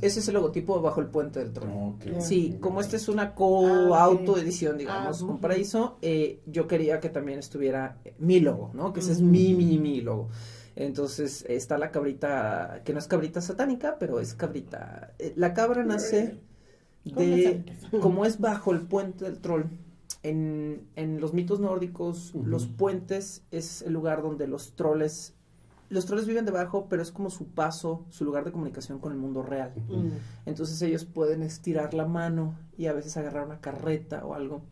es el logotipo bajo el puente del trono. Okay. Sí, como esta es una autoedición, digamos, con Paraíso, yo quería que también estuviera mi logo, ¿no? Que ese es mi logo. Entonces está la cabrita, que no es cabrita satánica, pero es cabrita. La cabra nace como es bajo el puente del troll. En los mitos nórdicos, los puentes es el lugar donde los troles viven debajo, pero es como su paso, su lugar de comunicación con el mundo real. Entonces ellos pueden estirar la mano y a veces agarrar una carreta o algo,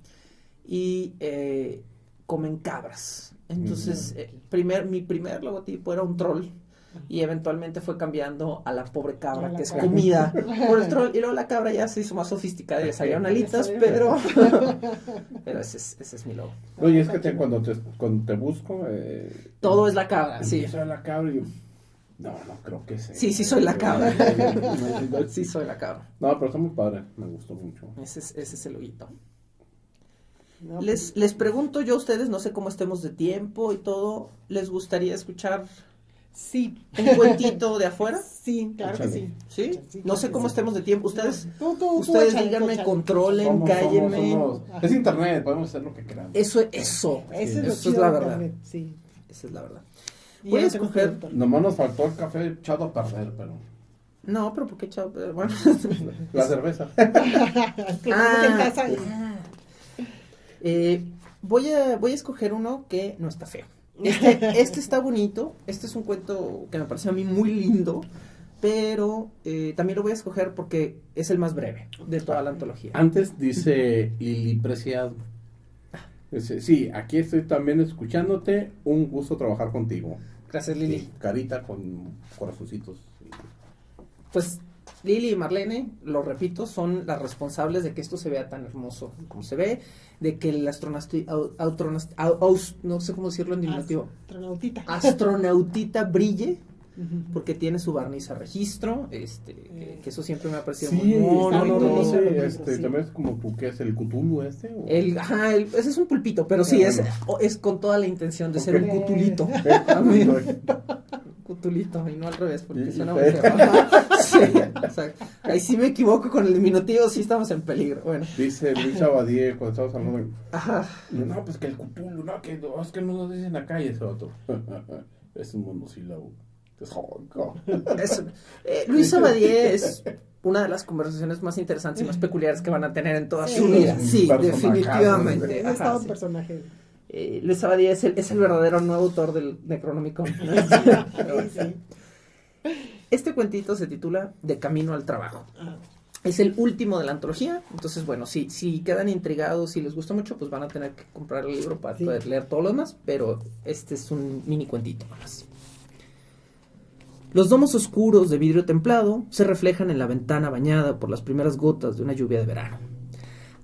y comen cabras. Entonces mi primer logotipo era un troll, y eventualmente fue cambiando a la pobre cabra, que es comida por el troll, y luego la cabra ya se hizo más sofisticada y le salieron alitas, pero ese es mi logo. Oye, es que cuando te busco... todo es la cabra, sí. Soy la cabra y yo... No creo que sea. Sí, soy la cabra. Sí, soy la cabra. No, pero está muy padre, me gustó mucho. Ese es el loguito. No, les pregunto yo a ustedes, no sé cómo estemos de tiempo y todo, ¿les gustaría escuchar... Sí. ¿Un cuentito de afuera? Sí, claro que sí. ¿Sí? No sé cómo estemos de tiempo. Ustedes échale, díganme, controlen, cállenme. Es internet, podemos hacer lo que queramos. Eso es la verdad. Sí. Esa es la verdad. Voy a escoger... Nomás nos faltó el café echado a perder, pero... No, pero ¿por qué echado a perder? Bueno. La cerveza. Voy a escoger uno que no está feo. Este está bonito. Este es un cuento que me pareció a mí muy lindo, pero también lo voy a escoger porque es el más breve de toda la antología. Antes dice Lili Preciado. Sí, aquí estoy también escuchándote. Un gusto trabajar contigo. Gracias, Lili. Sí, carita con corazoncitos. Pues Lili y Marlene, lo repito, son las responsables de que esto se vea tan hermoso como se ve, de que el no sé cómo decirlo en diminutivo. Astronautita brille, porque tiene su barniz a registro, que eso siempre me ha parecido muy mono y todo. También es como tú, ¿qué es el Cthulhu ese es un pulpito, pero sí, es con toda la intención de ser un cutulito. Cutulito, y no al revés, porque suena muy feo. Sí, exacto. Ahí sí me equivoco con el diminutivo, sí estamos en peligro. Bueno. Dice Luis Abadie cuando estamos hablando. No, pues que el Cthulhu, es que no lo dicen acá, y ese otro. Es un monosílabo. Luis Abadie es una de las conversaciones más interesantes y más peculiares que van a tener en toda su vida. Sí, definitivamente. Es todo un personaje. Luis Abadie es el verdadero nuevo autor del Necronomicon. Sí. Este cuentito se titula De Camino al Trabajo. Es el último de la antología, entonces bueno, si quedan intrigados, si les gusta mucho, pues van a tener que comprar el libro para poder leer todo lo demás, pero este es un mini cuentito más. Los domos oscuros de vidrio templado se reflejan en la ventana bañada por las primeras gotas de una lluvia de verano.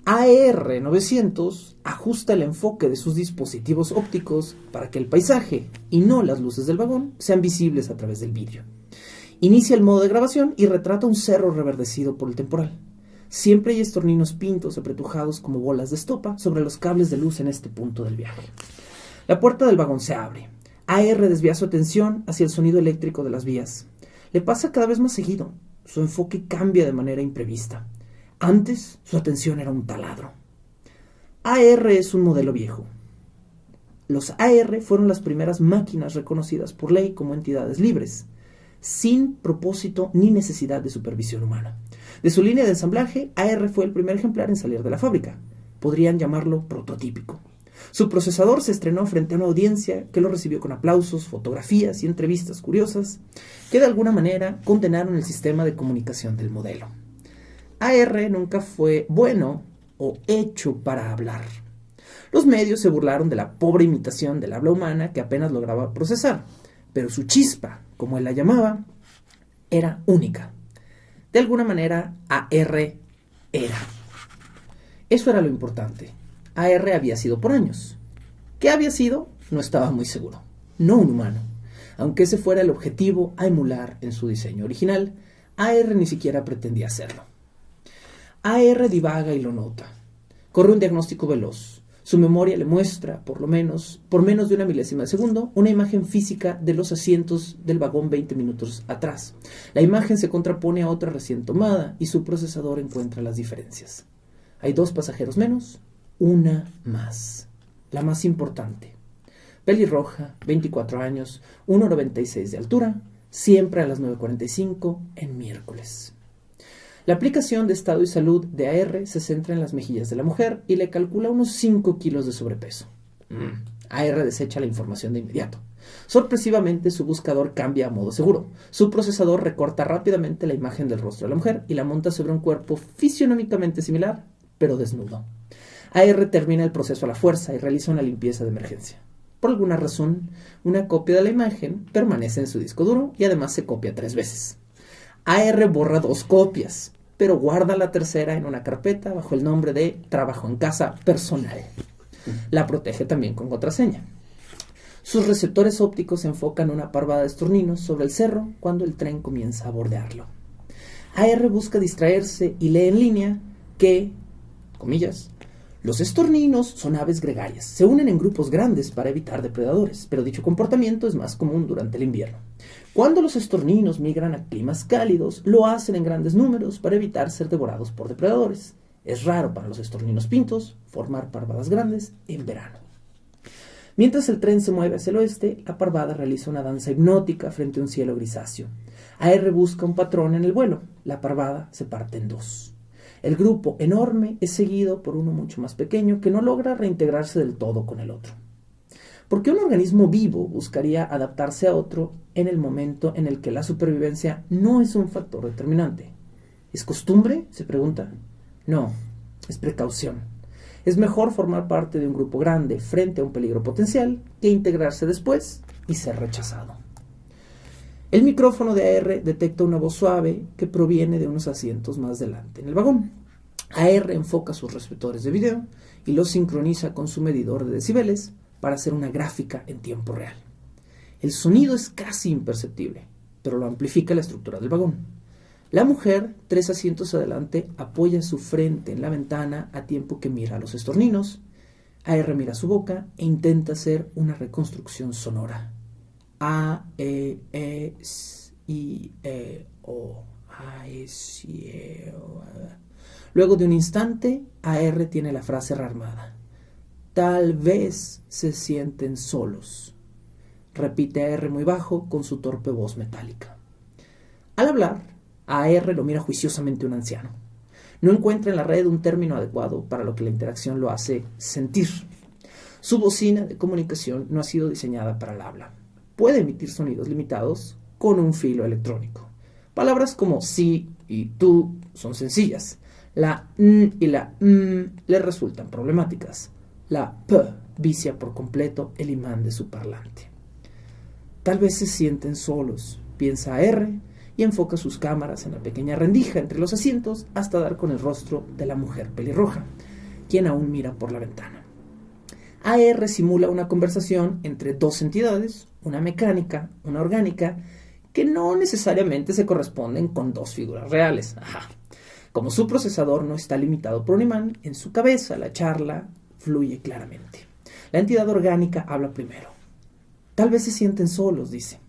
AR900 ajusta el enfoque de sus dispositivos ópticos para que el paisaje, y no las luces del vagón, sean visibles a través del vidrio. Inicia el modo de grabación y retrata un cerro reverdecido por el temporal. Siempre hay estorninos pintos apretujados como bolas de estopa sobre los cables de luz en este punto del viaje. La puerta del vagón se abre. AR desvía su atención hacia el sonido eléctrico de las vías. Le pasa cada vez más seguido. Su enfoque cambia de manera imprevista. Antes, su atención era un taladro. AR es un modelo viejo. Los AR fueron las primeras máquinas reconocidas por ley como entidades libres. sin propósito ni necesidad de supervisión humana. De su línea de ensamblaje, AR fue el primer ejemplar en salir de la fábrica. Podrían llamarlo prototípico. Su procesador se estrenó frente a una audiencia que lo recibió con aplausos, fotografías y entrevistas curiosas que de alguna manera condenaron el sistema de comunicación del modelo. AR nunca fue bueno o hecho para hablar. Los medios se burlaron de la pobre imitación del habla humana que apenas lograba procesar, pero su chispa, como él la llamaba, era única. De alguna manera, AR era. Eso era lo importante. AR había sido por años. ¿Qué había sido? No estaba muy seguro. No un humano. Aunque ese fuera el objetivo a emular en su diseño original, AR ni siquiera pretendía hacerlo. AR divaga y lo nota. Corre un diagnóstico veloz. Su memoria le muestra, por menos de una milésima de segundo, una imagen física de los asientos del vagón 20 minutos atrás. La imagen se contrapone a otra recién tomada y su procesador encuentra las diferencias. Hay 2 pasajeros menos, una más. La más importante. Pelirroja, 24 años, 1,96 de altura, siempre a las 9:45 en miércoles. La aplicación de estado y salud de AR se centra en las mejillas de la mujer y le calcula unos 5 kilos de sobrepeso. AR desecha la información de inmediato. Sorpresivamente, su buscador cambia a modo seguro. Su procesador recorta rápidamente la imagen del rostro de la mujer y la monta sobre un cuerpo fisionómicamente similar, pero desnudo. AR termina el proceso a la fuerza y realiza una limpieza de emergencia. Por alguna razón, una copia de la imagen permanece en su disco duro y además se copia 3 veces. AR borra 2 copias, pero guarda la tercera en una carpeta bajo el nombre de Trabajo en Casa Personal. La protege también con contraseña. Sus receptores ópticos enfocan una parvada de estorninos sobre el cerro cuando el tren comienza a bordearlo. AR busca distraerse y lee en línea que, comillas, los estorninos son aves gregarias. Se unen en grupos grandes para evitar depredadores, pero dicho comportamiento es más común durante el invierno. Cuando los estorninos migran a climas cálidos, lo hacen en grandes números para evitar ser devorados por depredadores. Es raro para los estorninos pintos formar parvadas grandes en verano. Mientras el tren se mueve hacia el oeste, la parvada realiza una danza hipnótica frente a un cielo grisáceo. AR busca un patrón en el vuelo. La parvada se parte en 2. El grupo enorme es seguido por uno mucho más pequeño que no logra reintegrarse del todo con el otro. ¿Por qué un organismo vivo buscaría adaptarse a otro en el momento en el que la supervivencia no es un factor determinante? ¿Es costumbre?, se pregunta. No, es precaución. Es mejor formar parte de un grupo grande frente a un peligro potencial que integrarse después y ser rechazado. El micrófono de AR detecta una voz suave que proviene de unos asientos más adelante en el vagón. AR enfoca sus receptores de video y los sincroniza con su medidor de decibeles para hacer una gráfica en tiempo real. El sonido es casi imperceptible, pero lo amplifica la estructura del vagón. La mujer, 3 asientos adelante, apoya su frente en la ventana a tiempo que mira a los estorninos. AR mira su boca e intenta hacer una reconstrucción sonora. A, E, S, I, E, O. A, E, S, I, E, O. Luego de un instante, AR tiene la frase rearmada. Tal vez se sienten solos. Repite AR muy bajo con su torpe voz metálica. Al hablar, AR lo mira juiciosamente un anciano. No encuentra en la red un término adecuado para lo que la interacción lo hace sentir. Su bocina de comunicación no ha sido diseñada para el habla. Puede emitir sonidos limitados con un filo electrónico. Palabras como sí y tú son sencillas. La n y la m le resultan problemáticas. La p vicia por completo el imán de su parlante. Tal vez se sienten solos, piensa AR, y enfoca sus cámaras en la pequeña rendija entre los asientos hasta dar con el rostro de la mujer pelirroja, quien aún mira por la ventana. AR simula una conversación entre 2 entidades, una mecánica, una orgánica, que no necesariamente se corresponden con 2 figuras reales. Como su procesador no está limitado por un imán, en su cabeza la charla fluye claramente. La entidad orgánica habla primero. Tal vez se sienten solos, dice.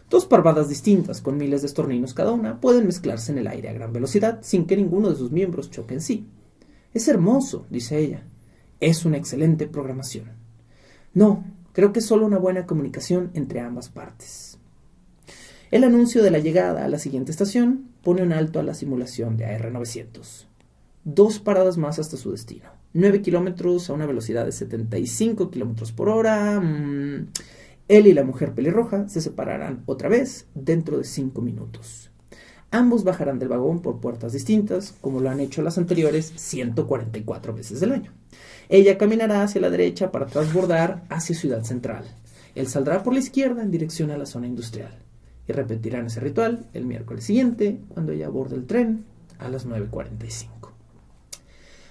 2 parvadas distintas, con miles de estorninos cada una, pueden mezclarse en el aire a gran velocidad sin que ninguno de sus miembros choque en sí. Es hermoso, dice ella. Es una excelente programación. No, creo que es solo una buena comunicación entre ambas partes. El anuncio de la llegada a la siguiente estación pone un alto a la simulación de AR900. 2 paradas más hasta su destino. 9 kilómetros a una velocidad de 75 kilómetros por hora. Él y la mujer pelirroja se separarán otra vez dentro de 5 minutos. Ambos bajarán del vagón por puertas distintas, como lo han hecho las anteriores 144 veces del año. Ella caminará hacia la derecha para transbordar hacia Ciudad Central. Él saldrá por la izquierda en dirección a la zona industrial. Y repetirán ese ritual el miércoles siguiente, cuando ella aborde el tren a las 9:45.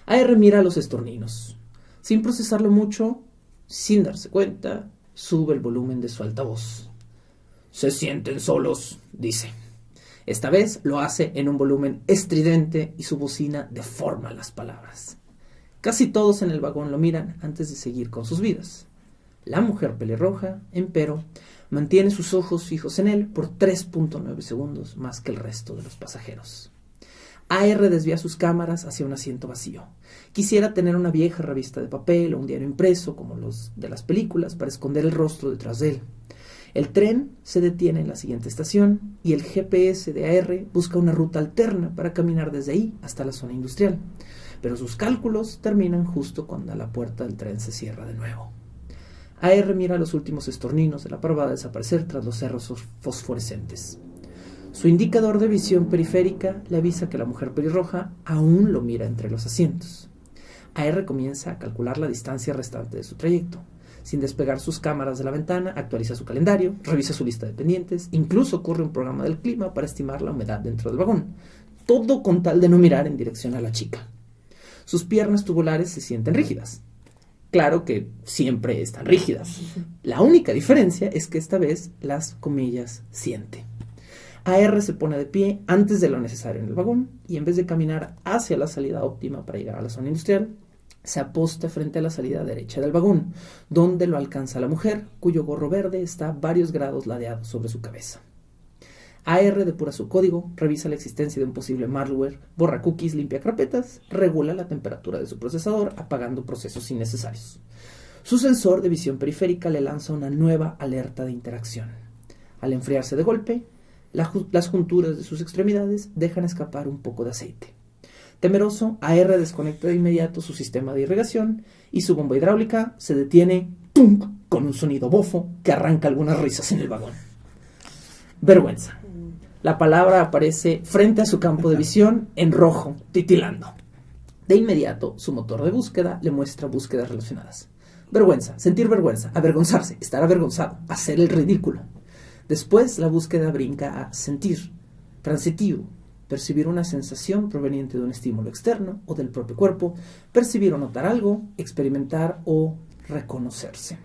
AR mira a los estorninos. Sin procesarlo mucho, sin darse cuenta, sube el volumen de su altavoz. «Se sienten solos», dice. Esta vez lo hace en un volumen estridente y su bocina deforma las palabras. Casi todos en el vagón lo miran antes de seguir con sus vidas. La mujer pelirroja, empero, mantiene sus ojos fijos en él por 3.9 segundos más que el resto de los pasajeros. AR desvía sus cámaras hacia un asiento vacío. Quisiera tener una vieja revista de papel o un diario impreso, como los de las películas, para esconder el rostro detrás de él. El tren se detiene en la siguiente estación y el GPS de AR busca una ruta alterna para caminar desde ahí hasta la zona industrial. Pero sus cálculos terminan justo cuando la puerta del tren se cierra de nuevo. AR mira los últimos estorninos de la parvada desaparecer tras los cerros fosforescentes. Su indicador de visión periférica le avisa que la mujer pelirroja aún lo mira entre los asientos. AR comienza a calcular la distancia restante de su trayecto. Sin despegar sus cámaras de la ventana, actualiza su calendario, revisa su lista de pendientes, incluso corre un programa del clima para estimar la humedad dentro del vagón. Todo con tal de no mirar en dirección a la chica. Sus piernas tubulares se sienten rígidas. Claro que siempre están rígidas. La única diferencia es que esta vez las comillas siente. AR se pone de pie antes de lo necesario en el vagón y en vez de caminar hacia la salida óptima para llegar a la zona industrial, se aposta frente a la salida derecha del vagón, donde lo alcanza la mujer, cuyo gorro verde está varios grados ladeado sobre su cabeza. AR depura su código, revisa la existencia de un posible malware, borra cookies, limpia carpetas, regula la temperatura de su procesador, apagando procesos innecesarios. Su sensor de visión periférica le lanza una nueva alerta de interacción. Al enfriarse de golpe, las junturas de sus extremidades dejan escapar un poco de aceite. Temeroso, AR desconecta de inmediato su sistema de irrigación y su bomba hidráulica se detiene ¡tum!, con un sonido bofo que arranca algunas risas en el vagón. Vergüenza. La palabra aparece frente a su campo de visión en rojo, titilando. De inmediato, su motor de búsqueda le muestra búsquedas relacionadas. Vergüenza, sentir vergüenza, avergonzarse, estar avergonzado, hacer el ridículo. Después, la búsqueda brinca a sentir, transitivo, percibir una sensación proveniente de un estímulo externo o del propio cuerpo, percibir o notar algo, experimentar o reconocerse.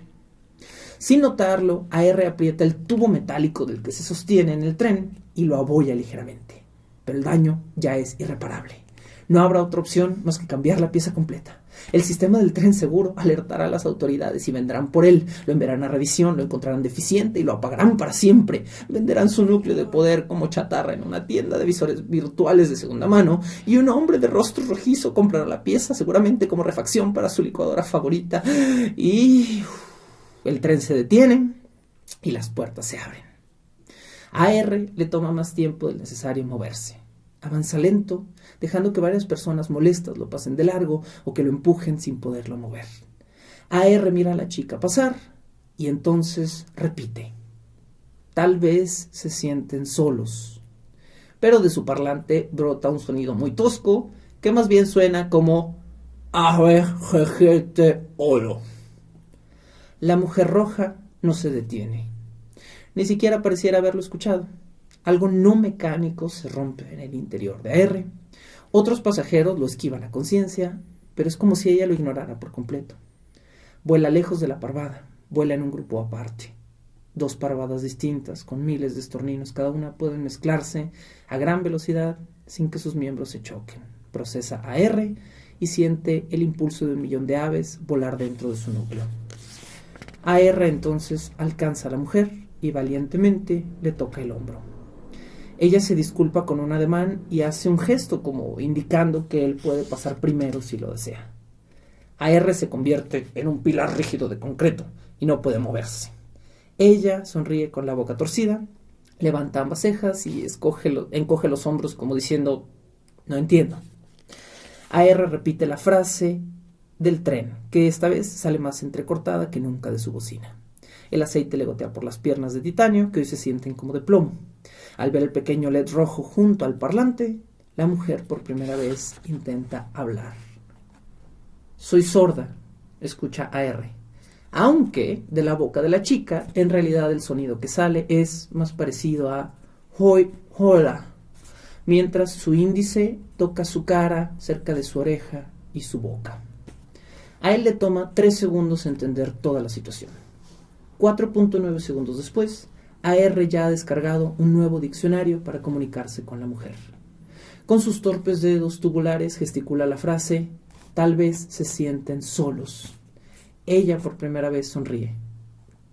Sin notarlo, AR aprieta el tubo metálico del que se sostiene en el tren y lo abolla ligeramente. Pero el daño ya es irreparable. No habrá otra opción más que cambiar la pieza completa. El sistema del tren seguro alertará a las autoridades y vendrán por él. Lo enviarán a revisión, lo encontrarán deficiente y lo apagarán para siempre. Venderán su núcleo de poder como chatarra en una tienda de visores virtuales de segunda mano y un hombre de rostro rojizo comprará la pieza seguramente como refacción para su licuadora favorita. Y el tren se detiene y las puertas se abren. A AR le toma más tiempo del necesario moverse. Avanza lento, dejando que varias personas molestas lo pasen de largo o que lo empujen sin poderlo mover. AR mira a la chica pasar y entonces repite. Tal vez se sienten solos. Pero de su parlante brota un sonido muy tosco que más bien suena como AGGT oro. La mujer roja no se detiene. Ni siquiera pareciera haberlo escuchado. Algo no mecánico se rompe en el interior de AR. Otros pasajeros lo esquivan a conciencia, pero es como si ella lo ignorara por completo. Vuela lejos de la parvada, vuela en un grupo aparte. 2 parvadas distintas, con miles de estorninos cada una, pueden mezclarse a gran velocidad sin que sus miembros se choquen. Procesa AR y siente el impulso de 1.000.000 de aves volar dentro de su núcleo. AR entonces alcanza a la mujer y valientemente le toca el hombro. Ella se disculpa con un ademán y hace un gesto como indicando que él puede pasar primero si lo desea. AR se convierte en un pilar rígido de concreto y no puede moverse. Ella sonríe con la boca torcida, Levanta ambas cejas y encoge los hombros como diciendo, no entiendo. AR repite la frase del tren, que esta vez sale más entrecortada que nunca de su bocina. El aceite le gotea por las piernas de titanio, que hoy se sienten como de plomo. Al ver el pequeño LED rojo junto al parlante, la mujer por primera vez intenta hablar. Soy sorda, escucha AR. Aunque de la boca de la chica, en realidad el sonido que sale es más parecido a hola, mientras su índice toca su cara cerca de su oreja y su boca. A él le toma 3 segundos entender toda la situación. 4.9 segundos después, AR ya ha descargado un nuevo diccionario para comunicarse con la mujer. Con sus torpes dedos tubulares gesticula la frase, tal vez se sienten solos. Ella por primera vez sonríe.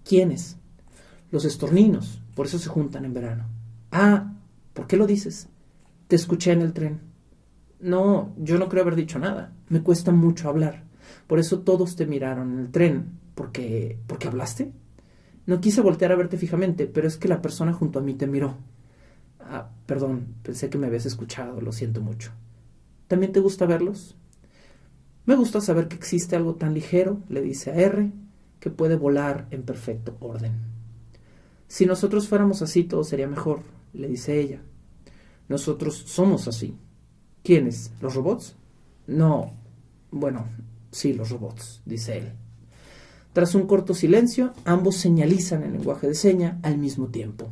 ¿Quiénes? Los estorninos, por eso se juntan en verano. Ah, ¿por qué lo dices? Te escuché en el tren. No, yo no creo haber dicho nada. Me cuesta mucho hablar. Por eso todos te miraron en el tren. ¿Por qué hablaste? No quise voltear a verte fijamente, pero es que la persona junto a mí te miró. Ah, perdón, pensé que me habías escuchado, lo siento mucho. ¿También te gusta verlos? Me gusta saber que existe algo tan ligero, le dice a R, que puede volar en perfecto orden. Si nosotros fuéramos así, todo sería mejor, le dice ella. Nosotros somos así. ¿Quiénes? ¿Los robots? No, bueno, sí, los robots, dice él. Tras un corto silencio, ambos señalizan en lenguaje de seña al mismo tiempo.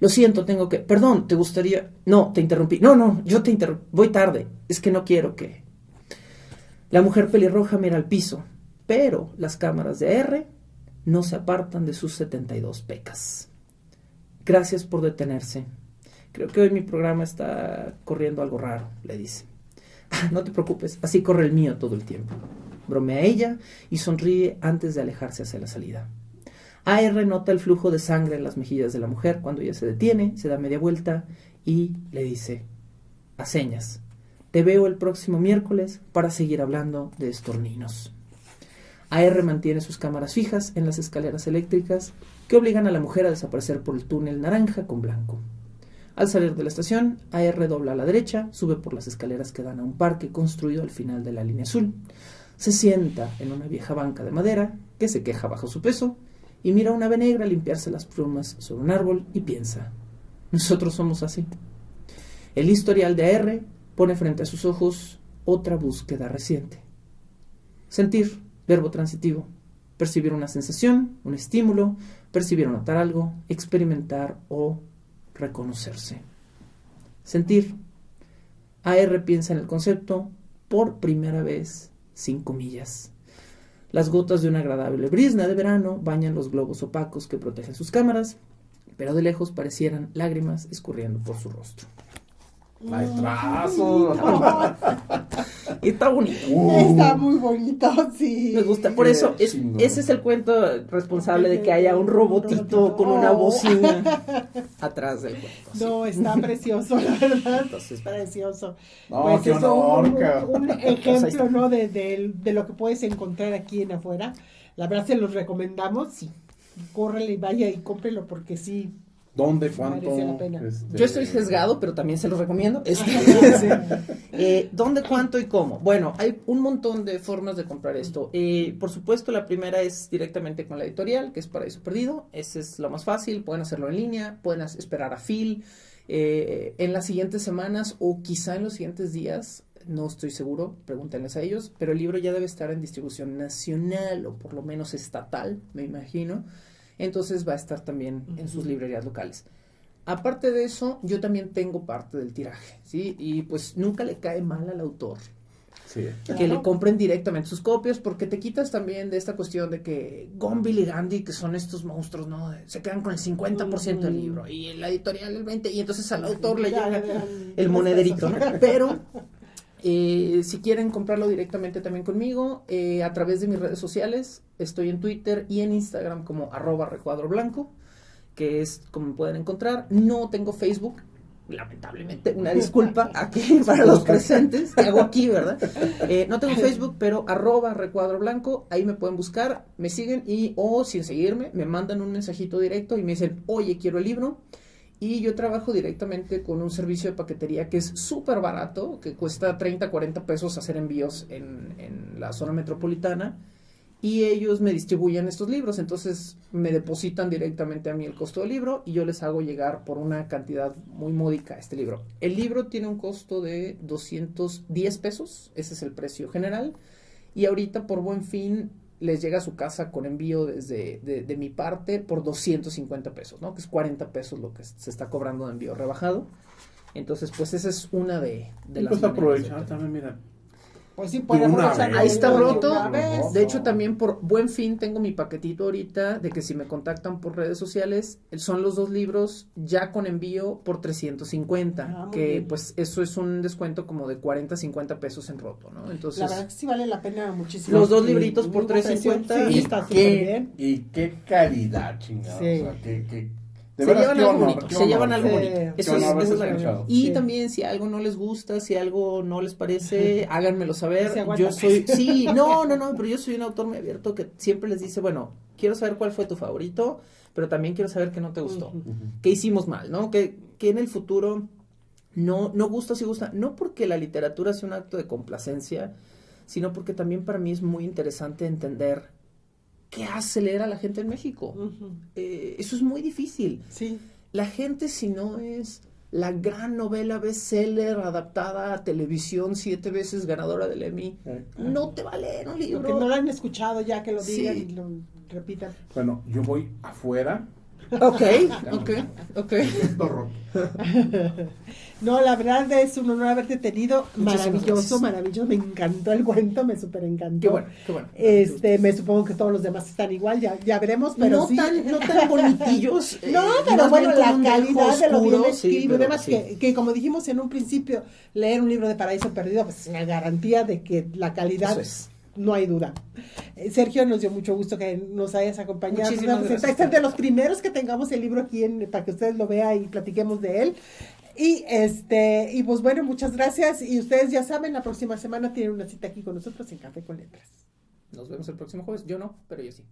Lo siento, tengo que... Perdón, ¿te gustaría...? No, te interrumpí. No, yo te interrumpí. Voy tarde. Es que no quiero que... La mujer pelirroja mira al piso, pero las cámaras de R no se apartan de sus 72 pecas. Gracias por detenerse. Creo que hoy mi programa está corriendo algo raro, le dice. No te preocupes, así corre el mío todo el tiempo. Bromea ella y sonríe antes de alejarse hacia la salida. AR nota el flujo de sangre en las mejillas de la mujer cuando ella se detiene, se da media vuelta y le dice, a señas, te veo el próximo miércoles para seguir hablando de estorninos. AR mantiene sus cámaras fijas en las escaleras eléctricas que obligan a la mujer a desaparecer por el túnel naranja con blanco. Al salir de la estación, AR dobla a la derecha, sube por las escaleras que dan a un parque construido al final de la línea azul. Se sienta en una vieja banca de madera que se queja bajo su peso y mira a una ave negra limpiarse las plumas sobre un árbol y piensa, nosotros somos así. El historial de AR pone frente a sus ojos otra búsqueda reciente. Sentir, verbo transitivo. Percibir una sensación, un estímulo, percibir o notar algo, experimentar o reconocerse. Sentir. AR piensa en el concepto por primera vez, 5 millas. Las gotas de una agradable brisna de verano bañan los globos opacos que protegen sus cámaras, pero de lejos parecieran lágrimas escurriendo por su rostro. Maestrazo. Y está bonito. Está muy bonito, sí. Me gusta. Por eso, ese es el cuento responsable de que haya un robotito con una bocina atrás del cuento. ¿Sí? No, está precioso, la verdad. Entonces, precioso. No, Pues qué es honor, un ejemplo, ¿no? De lo que puedes encontrar aquí en afuera. La verdad se los recomendamos. Sí. Córrele y vaya y cómprelo porque sí. ¿Dónde? ¿Cuánto? Merece la pena. Yo estoy sesgado, pero también se los recomiendo. ¿Dónde, cuánto y cómo? Bueno, hay un montón de formas de comprar esto. Por supuesto, la primera es directamente con la editorial, que es Paraíso Perdido. Ese es lo más fácil. Pueden hacerlo en línea, pueden esperar a Phil. En las siguientes semanas o quizá en los siguientes días, no estoy seguro, pregúntenles a ellos, pero el libro ya debe estar en distribución nacional o por lo menos estatal, me imagino. Entonces va a estar también en sus librerías locales. Aparte de eso, yo también tengo parte del tiraje, ¿sí? Y pues nunca le cae mal al autor Sí. que le compren directamente sus copias, porque te quitas también de esta cuestión de que Gombil y Gandhi, que son estos monstruos, ¿no? Se quedan con el 50% del libro y la editorial el 20%, y entonces al autor le llega el monederito, ¿no? Pero si quieren comprarlo directamente también conmigo, a través de mis redes sociales, estoy en Twitter y en Instagram como @recuadroblanco, que es como me pueden encontrar. No tengo Facebook, lamentablemente, una disculpa aquí para los presentes, que hago aquí, ¿verdad? No tengo Facebook, pero @recuadroblanco, ahí me pueden buscar, me siguen y, o sin seguirme, me mandan un mensajito directo y me dicen, oye, quiero el libro. Y yo trabajo directamente con un servicio de paquetería que es súper barato, que cuesta 30, 40 pesos hacer envíos en la zona metropolitana. Y ellos me distribuyen estos libros, entonces me depositan directamente a mí el costo del libro y yo les hago llegar por una cantidad muy módica este libro. El libro tiene un costo de 210 pesos, ese es el precio general. Y ahorita por Buen Fin les llega a su casa con envío de mi parte por 250 pesos, ¿no? Que es 40 pesos lo que se está cobrando de envío rebajado. Entonces, pues esa es una de las pues maneras aprovechar de- también, mira. Pues sí, De podemos una hacer vez. Ahí está de roto. una vez. De hecho, también por Buen Fin tengo mi paquetito ahorita de que si me contactan por redes sociales, son los 2 libros ya con envío por 350, Ah, muy que bien. pues eso es un descuento como de 40, 50 pesos en roto, ¿no? Entonces, La verdad que sí vale la pena muchísimo. Los dos Y libritos por muy buen 3.50. precio. Sí, Y está súper qué, bien. y qué calidad, chingada. Sí. O sea, de se veras, llevan qué algo honor, bonito, qué se llevan honor, algo sí. bonito. Qué Eso honor es haberse la escuchado. Y Sí. también si algo no les gusta, si algo no les parece, háganmelo saber. Se aguantan. Yo soy, sí, no, pero yo soy un autor muy abierto que siempre les dice, bueno, quiero saber cuál fue tu favorito, pero también quiero saber qué no te gustó, Ujú. qué hicimos mal, ¿no? Que en el futuro no gusta si gusta, no porque la literatura sea un acto de complacencia, sino porque también para mí es muy interesante entender qué hace leer a la gente en México. Ujú. Eso es muy difícil. Sí. La gente, si no es la gran novela bestseller adaptada a televisión 7 veces ganadora del Emmy, no te va a leer un libro. Porque no lo han escuchado ya que lo digan Sí. y lo repitan. Bueno, yo voy afuera. Ok. Esto roto. No, la verdad es un honor haberte tenido. Muchísimas Maravilloso, gracias. maravilloso. Me encantó el cuento, me súper encantó. Qué bueno. Me supongo que todos los demás están igual, ya veremos, pero no, sí. no tan bonitillos. No, pero más bueno, bien con la un dejo calidad de lo bien oscuro, escrito, sí, pero además sí. que como dijimos en un principio, leer un libro de Paraíso Perdido, pues es una garantía de que la calidad, Eso es. no hay duda. Sergio, nos dio mucho gusto que nos hayas acompañado. Muchísimas Nos gracias. Este es de los primeros que tengamos el libro aquí para que ustedes lo vean y platiquemos de él. Y pues bueno, muchas gracias. Y ustedes ya saben, la próxima semana tienen una cita aquí con nosotros en Café con Letras. Nos vemos el próximo jueves. Yo no, pero yo sí.